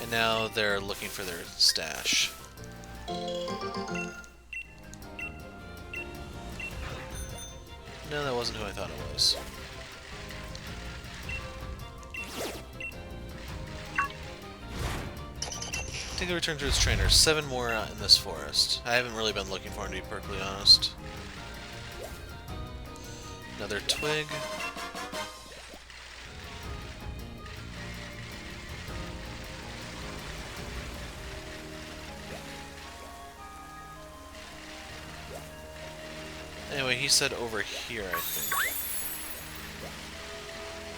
And now they're looking for their stash. No, that wasn't who I thought it was. I think he returned to his trainer. 7 more in this forest. I haven't really been looking for him, to be perfectly honest. Another twig. he said over here, I think.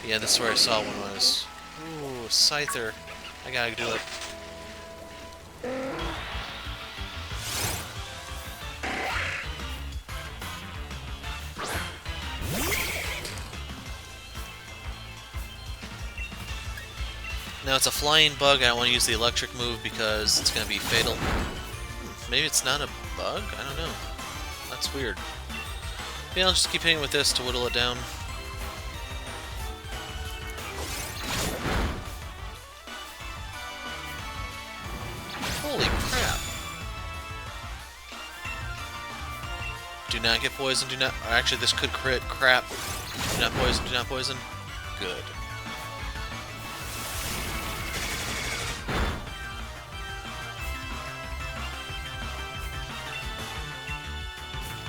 Yeah, this is where I saw one was. Ooh, Scyther. I gotta do it. Now it's a flying bug. I don't want to use the electric move because it's going to be fatal. Maybe it's not a bug? I don't know. That's weird. Yeah, I'll just keep hitting with this to whittle it down. Holy crap. Do not get poisoned, do not... Actually, this could crit. Crap. Do not poison, do not poison. Good.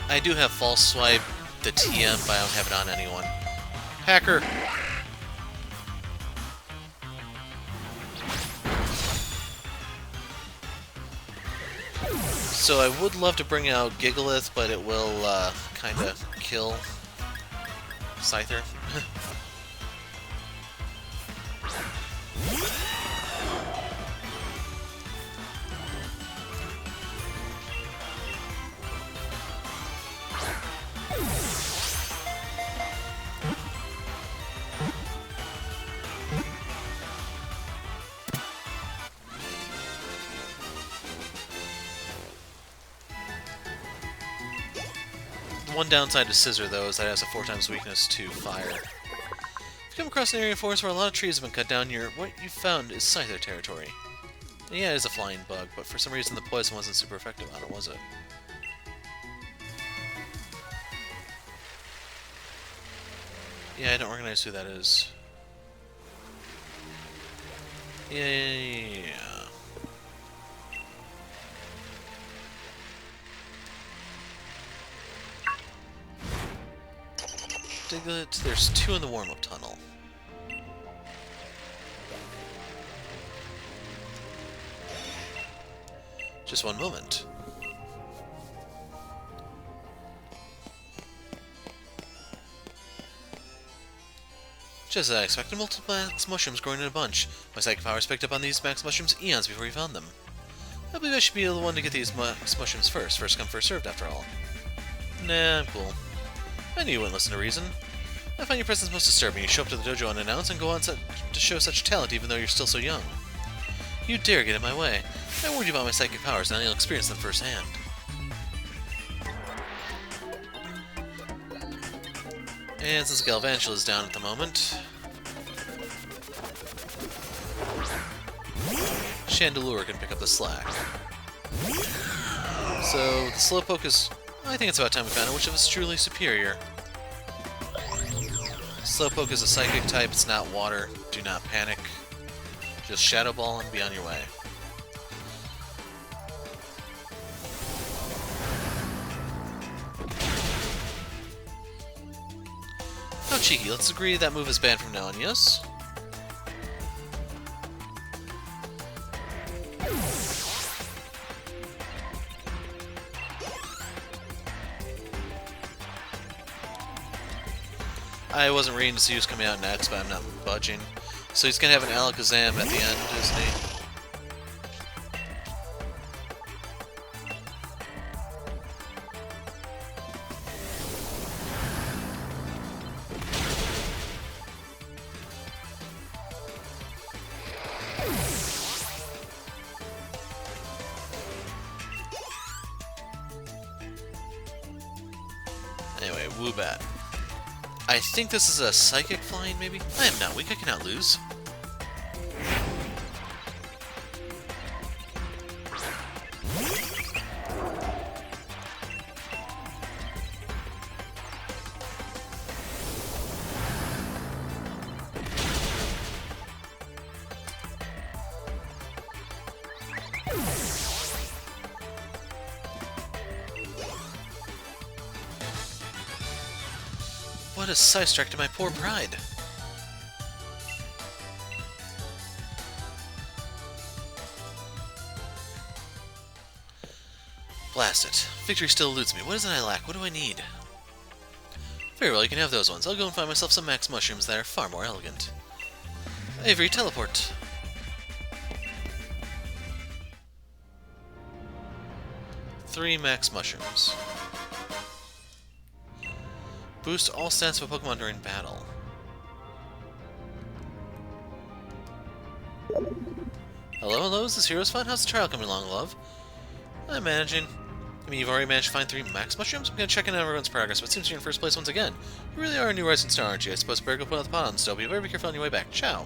I do have False Swipe, the TM, but I don't have it on anyone. Hacker! So I would love to bring out Gigalith, but it will kinda kill Scyther. One downside to Scissor, though, is that it has a 4x weakness to fire. If you come across an area of forest where a lot of trees have been cut down, what you found is Scyther territory. And yeah, it is a flying bug, but for some reason the poison wasn't super effective on it, was it? Yeah, I don't recognize who that is. Yeah. Diglett, there's 2 in the warm-up tunnel. Just one moment. Just as I expected, multiple max mushrooms growing in a bunch. My psychic powers picked up on these max mushrooms eons before you found them. I believe I should be the one to get these max mushrooms first. First come, first served, after all. Nah, I'm cool. I knew you wouldn't listen to reason. I find your presence most disturbing. You show up to the dojo unannounced and go on to show such talent even though you're still so young. You dare get in my way. I warned you about my psychic powers, and you'll experience them firsthand. And since Galvantula is down at the moment, Chandelure can pick up the slack. So, the Slowpoke is... I think it's about time we found out which of us is truly superior. Slowpoke is a psychic type, it's not water. Do not panic. Just Shadow Ball and be on your way. How cheeky, let's agree that move is banned from now on, yes? I wasn't reading to see who's coming out next, but I'm not budging. So he's gonna have an Alakazam at the end, isn't he? Anyway, Woobat. I think this is a Psychic Flying, maybe? I am not weak, I cannot lose. What a side strike to my poor pride! Blast it. Victory still eludes me. What is it I lack? What do I need? Very well, you can have those ones. I'll go and find myself some max mushrooms that are far more elegant. Avery, teleport. Three max mushrooms. Boost all stats of a Pokemon during battle. Hello, hello, is this Heroes Fun? How's the trial coming along, love? I'm managing. I mean, you've already managed to find 3 max mushrooms? I'm gonna check in on everyone's progress, but it seems you're in first place once again. You really are a new rising star, aren't you? I suppose better go put out the pot on the stove. You better be careful on your way back. Ciao.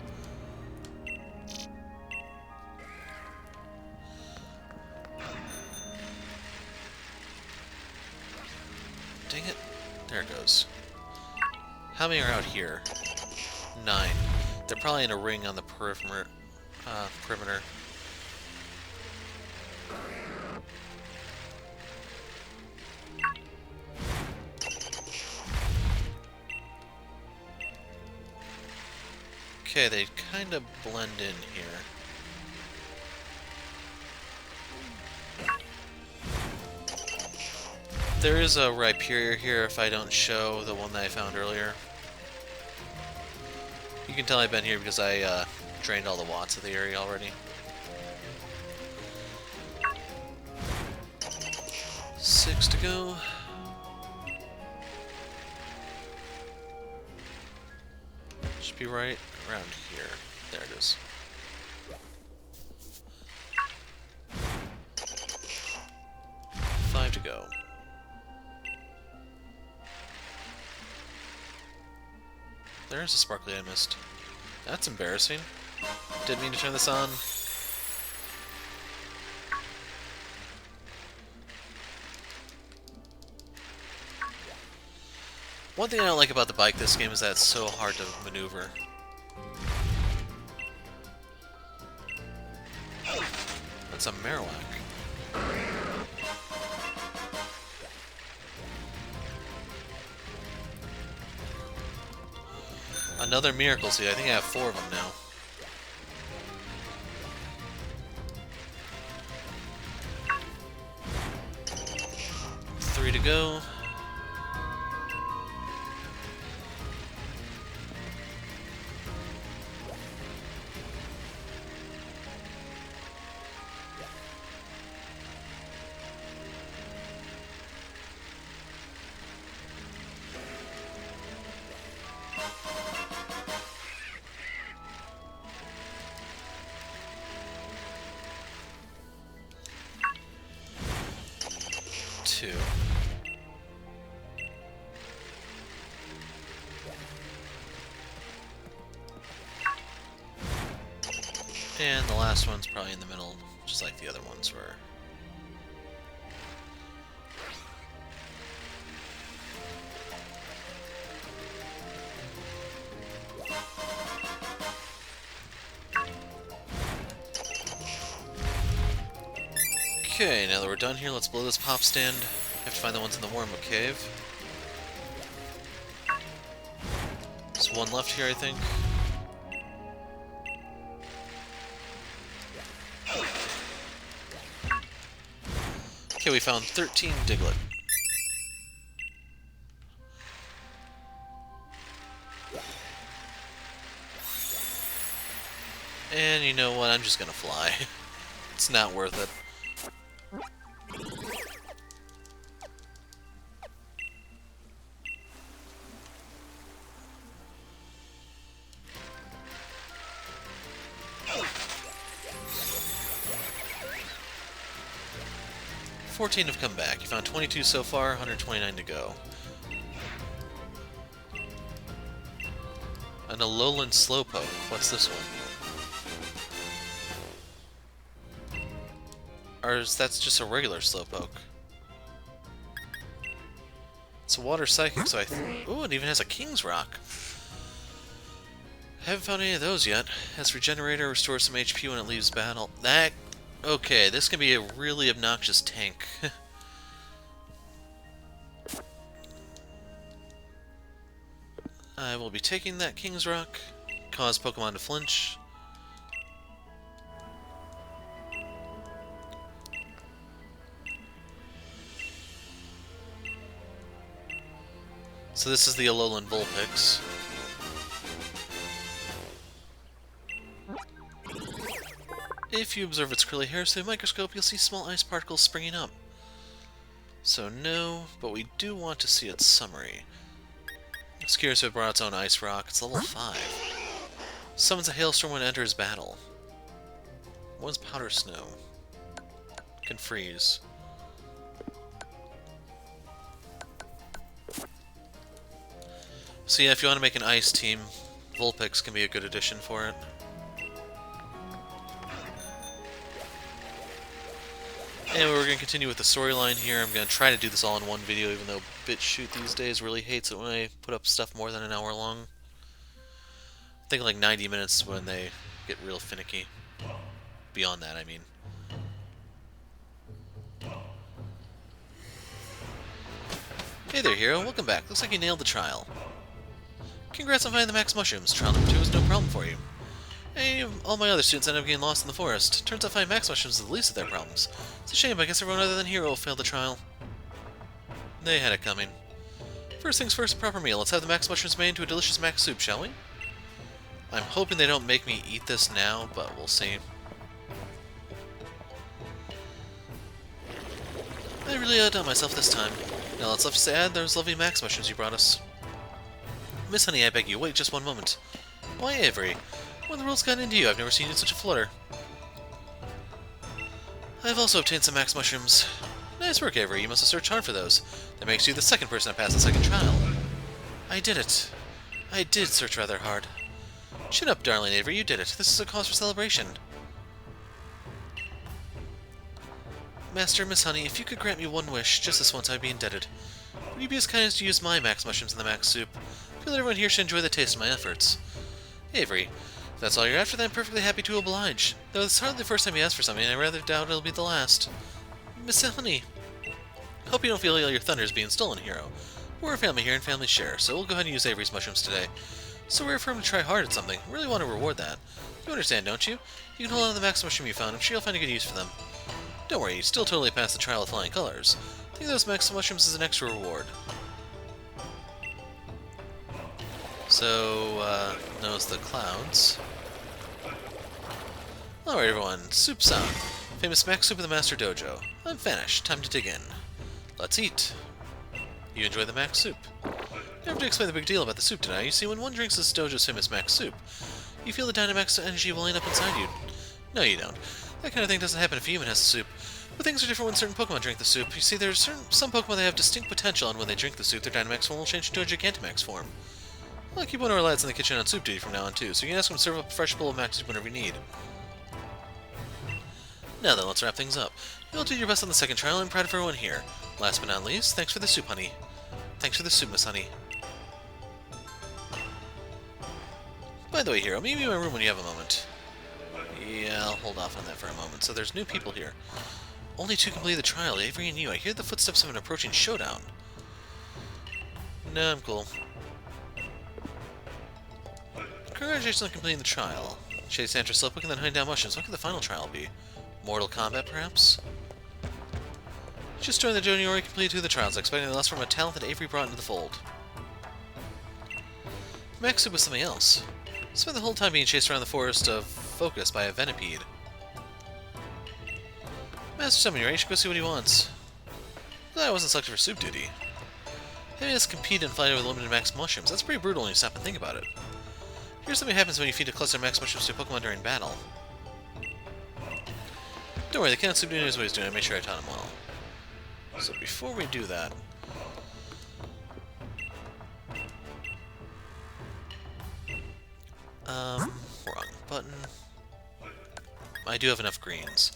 Dang it. There it goes. How many are out here? 9. They're probably in a ring on the perimeter. Okay, they kind of blend in here. There is a Rhyperior here if I don't show the one that I found earlier. You can tell I've been here because I drained all the watts of the area already. 6 to go. Should be right around here. There it is. Five to go. There's a sparkly I missed. That's embarrassing. Didn't mean to turn this on. One thing I don't like about the bike this game is that it's so hard to maneuver. That's a Marowak. Another Miracle Seed. I think I have 4 of them now. Three to go. Two. And the last one's probably in the middle, just like the other ones were. Okay, now that we're done here, let's blow this pop stand. Have to find the ones in the Wormwood Cave. There's one left here, I think. Okay, we found 13 Diglett. And you know what? I'm just gonna fly. It's not worth it. $14 have come back. You found 22 so far, 129 to go. An Alolan Slowpoke. What's this one? Or is that just a regular Slowpoke? It's a water psychic, so ooh, it even has a King's Rock. Haven't found any of those yet. Has Regenerator, restores some HP when it leaves battle. Okay, this can be a really obnoxious tank. I will be taking that King's Rock. Cause Pokemon to flinch. So this is the Alolan Vulpix. If you observe its curly hairs through a microscope, you'll see small ice particles springing up. So no, but we do want to see its summary. I'm curious if it brought its own ice rock. It's level 5. Summons a hailstorm when it enters battle. What is powder snow? Can freeze. So yeah, if you want to make an ice team, Vulpix can be a good addition for it. Anyway, we're going to continue with the storyline here. I'm going to try to do this all in one video, even though BitChute these days really hates it when I put up stuff more than an hour long. I think like 90 minutes when they get real finicky. Beyond that, I mean. Hey there, hero. Welcome back. Looks like you nailed the trial. Congrats on finding the max mushrooms. Trial number 2 is no problem for you. Hey, all my other students ended up getting lost in the forest. Turns out finding max mushrooms is the least of their problems. It's a shame, but I guess everyone other than Hero failed the trial. They had it coming. First things first, a proper meal. Let's have the max mushrooms made into a delicious max soup, shall we? I'm hoping they don't make me eat this now, but we'll see. I really outdone myself this time. Now let's left to add those lovely max mushrooms you brought us. Miss Honey, I beg you, wait just one moment. Why, Avery? What in the world's gotten into you? I've never seen you in such a flutter. I've also obtained some max mushrooms. Nice work, Avery. You must have searched hard for those. That makes you the second person to pass the second trial. I did it. I did search rather hard. Chin up, darling Avery. You did it. This is a cause for celebration. Master, Miss Honey, if you could grant me one wish, just this once, I'd be indebted. Would you be as kind as to use my max mushrooms in the max soup? I feel that everyone here should enjoy the taste of my efforts. Avery, if that's all you're after, then I'm perfectly happy to oblige. Though it's hardly the first time you ask for something, and I rather doubt it'll be the last. Miss Honey, hope you don't feel your thunder is being stolen, hero. We're a family here and family share, so we'll go ahead and use Avery's mushrooms today. So rare for him to try hard at something. I really want to reward that. You understand, don't you? You can hold on to the max mushroom you found. I'm sure you'll find a good use for them. Don't worry, you still totally passed the trial with flying colors. Think of those max mushrooms as an extra reward. So, knows the clouds. Alright everyone, soup's on. Famous max soup of the Master Dojo. I'm famished, time to dig in. Let's eat. You enjoy the max soup. Never have to explain the big deal about the soup tonight. You see, when one drinks this dojo's famous max soup, you feel the Dynamax energy welling up inside you. No, you don't. That kind of thing doesn't happen if a human has the soup. But things are different when certain Pokemon drink the soup. You see, there's some Pokemon that have distinct potential, and when they drink the soup, their Dynamax form will change into a Gigantamax form. I'll keep one of our lads in the kitchen on soup duty from now on, too, so you can ask them to serve up a fresh bowl of max soup whenever you need. Now then, let's wrap things up. You'll do your best on the second trial, and I'm proud of everyone here. Last but not least, thanks for the soup, honey. Thanks for the soup, Miss Honey. By the way, hero, meet me in my room when you have a moment. Yeah, I'll hold off on that for a moment. So there's new people here. Only two complete the trial, Avery and you. I hear the footsteps of an approaching showdown. No, I'm cool. Congratulations on completing the trial. Chase Master Slowpoke and then hunting down mushrooms. What could the final trial be? Mortal Kombat, perhaps? Just joined the Dojo Uniform, completed 2 of the trials, expecting the last from a talent that Avery brought into the fold. Max Soup was something else. Spent the whole time being chased around the forest of Focus by a Venipede. Master Summon, you should go see what he wants. Glad I wasn't selected for soup duty. Having us compete and fight over limited max mushrooms, that's pretty brutal when you stop and think about it. Here's something happens when you feed a cluster of max mushrooms to a Pokemon during battle. Don't worry, the Cat Soup knows what he's doing. I made sure I taught him well. So before we do that... wrong button. I do have enough greens.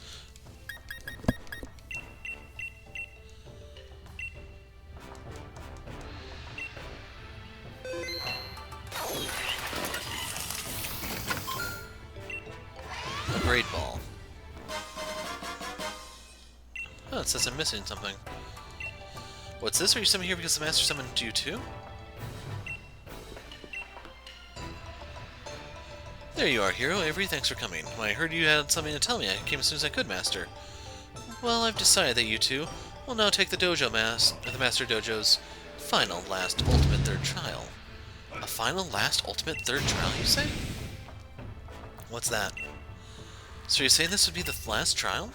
A Great Ball. Oh, it says I'm missing something. What's this? Are you summoned here because the Master summoned you too? There you are, hero. Avery, thanks for coming. When I heard you had something to tell me, I came as soon as I could, Master. Well, I've decided that you two will now take the Master Dojo's final, last, ultimate third trial. A final, last, ultimate third trial, you say? What's that? So you're saying this would be the last trial?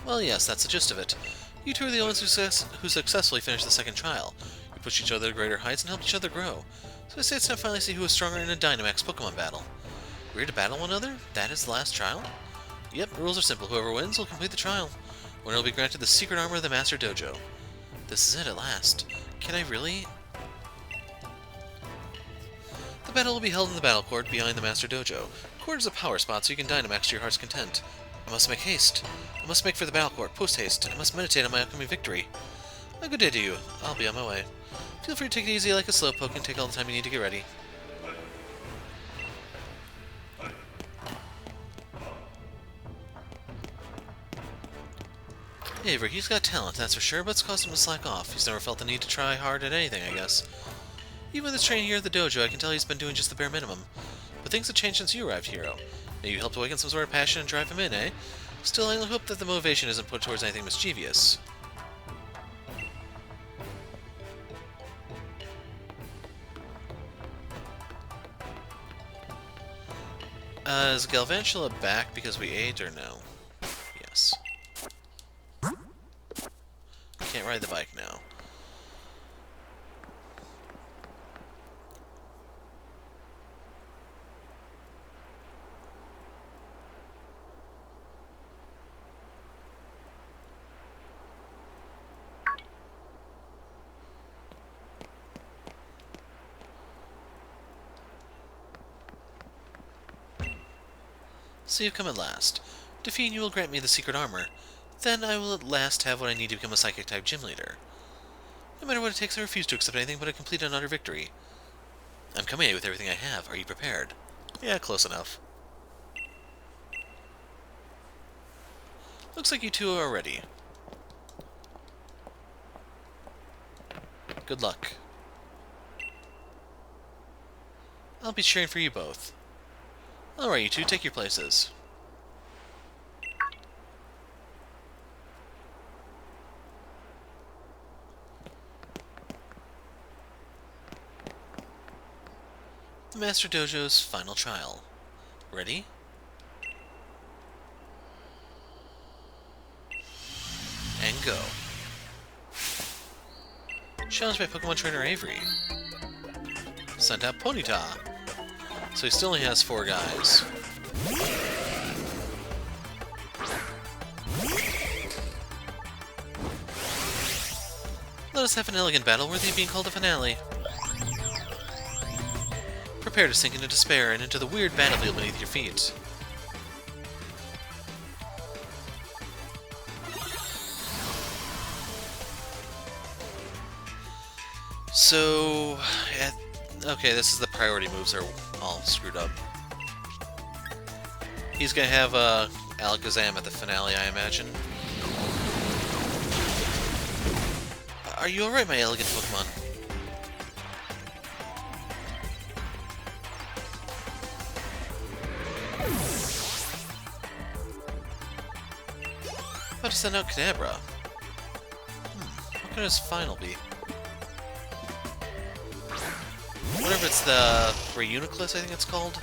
Well, yes, that's the gist of it. You two are the only ones who successfully finished the second trial. You pushed each other to greater heights and helped each other grow. So I say it's time to finally see who is stronger in a Dynamax Pokemon battle. We're here to battle one another? That is the last trial? Yep, the rules are simple. Whoever wins will complete the trial. Winner will be granted the secret armor of the Master Dojo. This is it at last. Can I really? The battle will be held in the battle court behind the Master Dojo. The court is a power spot, so you can Dynamax to your heart's content. I must make haste. I must make for the battle court, post-haste. I must meditate on my upcoming victory. A good day to you. I'll be on my way. Feel free to take it easy like a Slowpoke and take all the time you need to get ready. Avery, he's got talent, that's for sure, but it's caused him to slack off. He's never felt the need to try hard at anything, I guess. Even with his training here at the dojo, I can tell he's been doing just the bare minimum. But things have changed since you arrived, Hero. Maybe you helped awaken some sort of passion and drive him in, eh? Still, I hope that the motivation isn't put towards anything mischievous. Is Galvantula back because we ate, or no? Yes. Can't ride the bike now. So you've come at last. Defeating you will grant me the secret armor. Then I will at last have what I need to become a Psychic-type gym leader. No matter what it takes, I refuse to accept anything but a complete and utter victory. I'm coming at you with everything I have. Are you prepared? Yeah, close enough. Looks like you two are ready. Good luck. I'll be cheering for you both. Alright, you two, take your places. The Master Dojo's final trial. Ready? And go. Challenged by Pokemon Trainer Avery. Sent out Ponyta. So he still only has 4 guys. Let us have an elegant battle worthy of being called a finale. Prepare to sink into despair and into the weird battlefield beneath your feet. So, okay, this is the priority moves are all screwed up. He's gonna have Alakazam at the finale, I imagine. Are you alright, my elegant Pokemon? About to send out Kadabra. What could his final be? I wonder if it's the Reuniclus, I think it's called?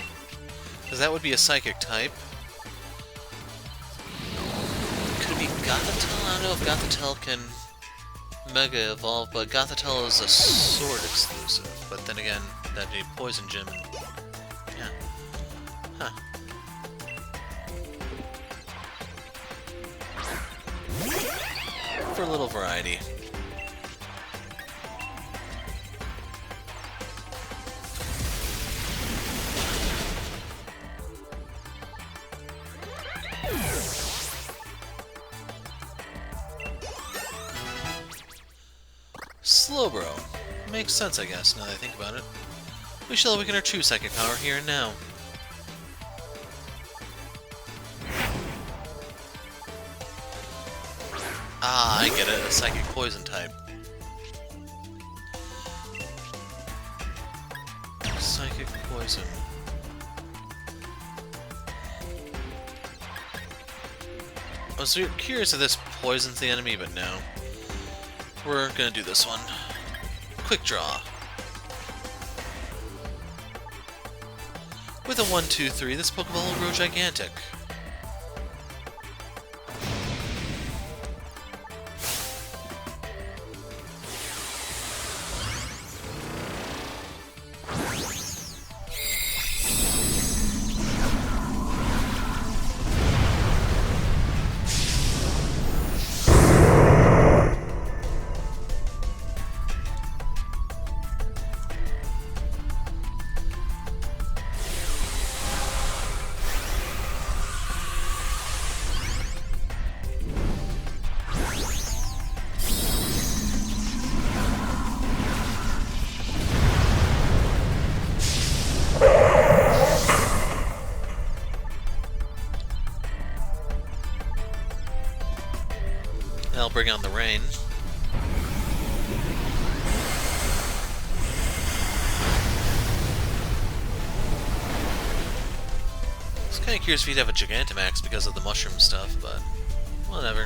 Because that would be a Psychic type. Could it be Gothitelle? I don't know if Gothitelle can Mega Evolve, but Gothitelle is a Sword exclusive. But then again, that'd be Poison Gym and... yeah. Huh. For a little variety. Slowbro. Makes sense, I guess, now that I think about it. We shall awaken our true psychic power here and now. Ah, I get it. A psychic poison type. Psychic poison. I was curious if this poisons the enemy, but no. We're gonna do this one. Quick draw. With a 1-2-3, this Pokeball will grow gigantic. I'll bring on the rain. I was kind of curious if he'd have a Gigantamax because of the mushroom stuff, but whatever.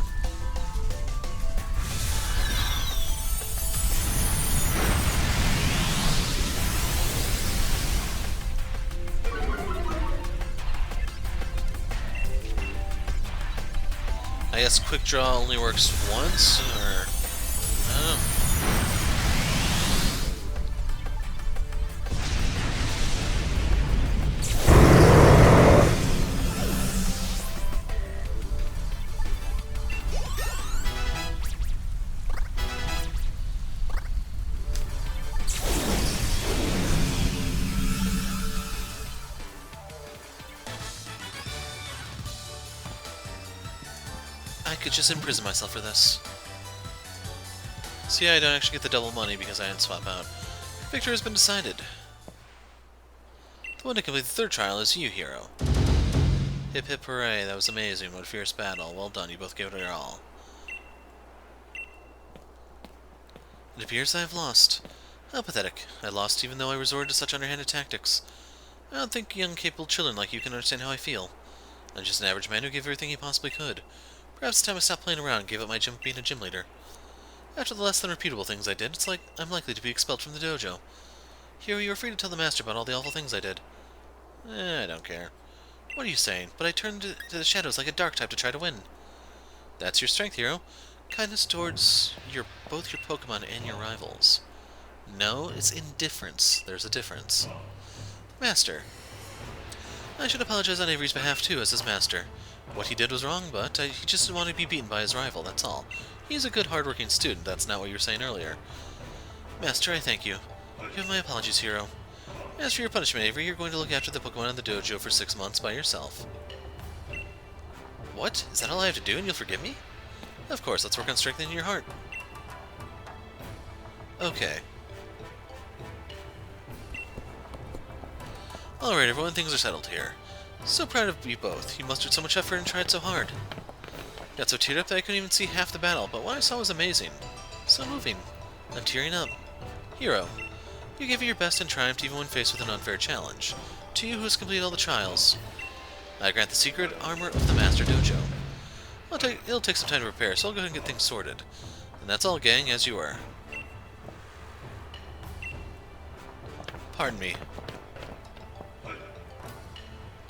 I guess Quick Draw only works once, or... I don't know. I could just imprison myself for this. See, I don't actually get the double money because I didn't swap out. Victory has been decided. The one to complete the third trial is you, hero. Hip hip hooray, that was amazing. What a fierce battle. Well done, you both gave it your all. It appears I have lost. How pathetic. I lost even though I resorted to such underhanded tactics. I don't think young, capable children like you can understand how I feel. I'm just an average man who gave everything he possibly could. Perhaps it's time I stopped playing around and gave up my being a gym leader. After the less than reputable things I did, it's like I'm likely to be expelled from the dojo. Hero, you are free to tell the master about all the awful things I did. I don't care. What are you saying? But I turned to the shadows like a dark type to try to win. That's your strength, hero. Kindness towards both your Pokemon and your rivals. No, it's indifference. There's a difference. Master. I should apologize on Avery's behalf too, as his master. What he did was wrong, but he just didn't want to be beaten by his rival, that's all. He's a good, hard-working student, that's not what you were saying earlier. Master, I thank you. You have my apologies, hero. As for your punishment, Avery, you're going to look after the Pokemon in the dojo for 6 months by yourself. What? Is that all I have to do and you'll forgive me? Of course, let's work on strengthening your heart. Okay. Alright everyone, things are settled here. So proud of you both. You mustered so much effort and tried so hard. Got so teared up that I couldn't even see half the battle, but what I saw was amazing. So moving. I'm tearing up. Hero, you gave it your best and triumphed even when faced with an unfair challenge. To you who has completed all the trials, I grant the secret armor of the Master Dojo. It'll take some time to prepare, so I'll go ahead and get things sorted. And that's all, gang, as you were. Pardon me.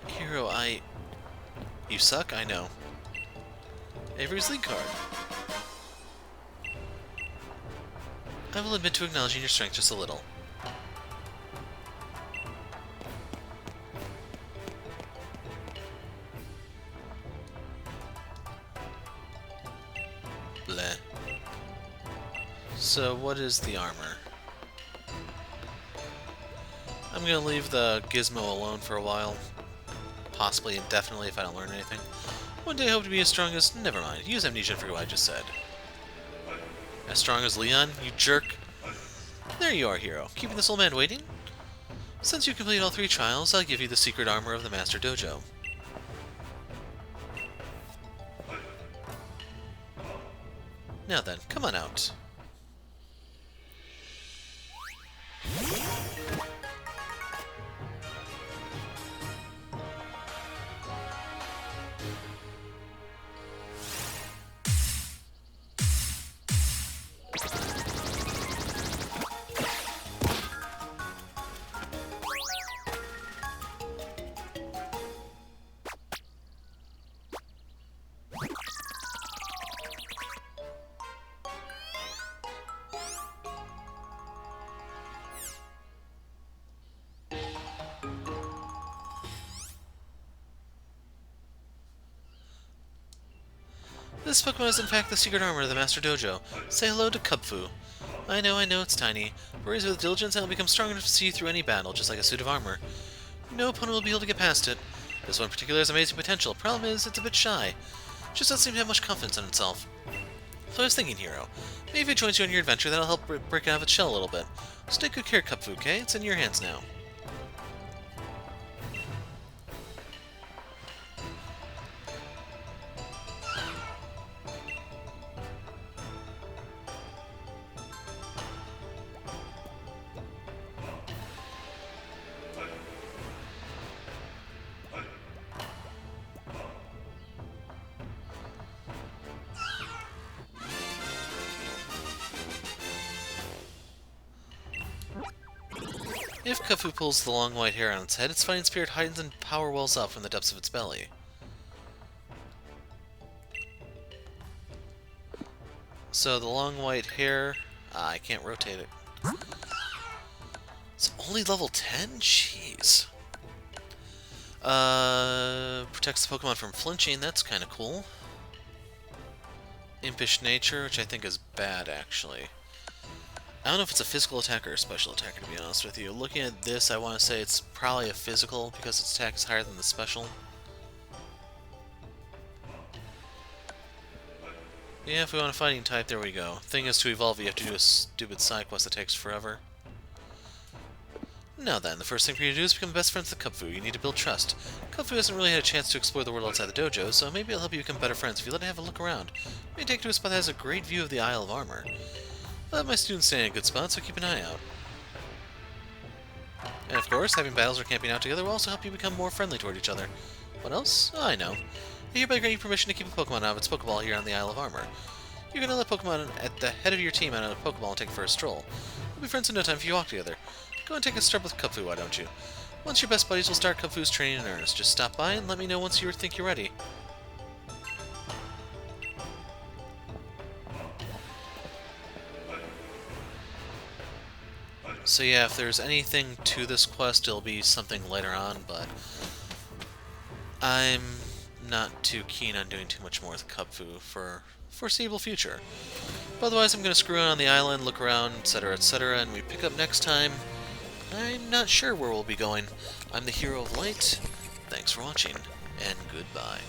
Hero, You suck? I know. Avery's lead card. I will admit to acknowledging your strength just a little. Bleh. So, what is the armor? I'm gonna leave the gizmo alone for a while. Possibly indefinitely if I don't learn anything. One day I hope to be as strong as... Never mind. Use amnesia and forget what I just said. As strong as Leon, you jerk. There you are, hero. Keeping this old man waiting? Since you completed all 3 trials, I'll give you the secret armor of the Master Dojo. Now then, come on out. This Pokemon is in fact the secret armor of the Master Dojo. Say hello to Kubfu. I know, it's tiny, but raise it with diligence and it'll become strong enough to see you through any battle, just like a suit of armor. No opponent will be able to get past it. This one in particular has amazing potential. Problem is, it's a bit shy. Just doesn't seem to have much confidence in itself. So I was thinking, Hero, maybe if it joins you on your adventure, that'll help break it out of its shell a little bit. So take good care, Kubfu, okay? It's in your hands now. If Kubfu pulls the long white hair on its head, its fighting spirit heightens and power wells up from the depths of its belly. So the long white hair... I can't rotate it. It's only level 10? Jeez. Protects the Pokemon from flinching, that's kind of cool. Impish nature, which I think is bad, actually. I don't know if it's a physical attacker or a special attacker, to be honest with you. Looking at this, I want to say it's probably a physical, because its attack is higher than the special. Yeah, if we want a fighting type, there we go. Thing is, to evolve, you have to do a stupid side quest that takes forever. Now then, the first thing for you to do is become best friends with Kubfu. You need to build trust. Kubfu hasn't really had a chance to explore the world outside the dojo, so maybe it'll help you become better friends if you let it have a look around. Maybe take it to a spot that has a great view of the Isle of Armor. I'll have my students stay in a good spot, so keep an eye out. And of course, having battles or camping out together will also help you become more friendly toward each other. What else? Oh, I know. I hereby grant you permission to keep a Pokemon out of its Pokeball here on the Isle of Armor. You're gonna let Pokemon at the head of your team out of a Pokeball and take it for a stroll. We'll be friends in no time if you walk together. Go and take a stroll with Kubfu, why don't you? Once you're best buddies, we'll start Kubfu's training in earnest. Just stop by and let me know once you think you're ready. So yeah, if there's anything to this quest, it'll be something later on, but I'm not too keen on doing too much more with Kubfu for foreseeable future. But otherwise, I'm going to screw around on the island, look around, etc., and we pick up next time. I'm not sure where we'll be going. I'm the Hero of Light. Thanks for watching, and goodbye.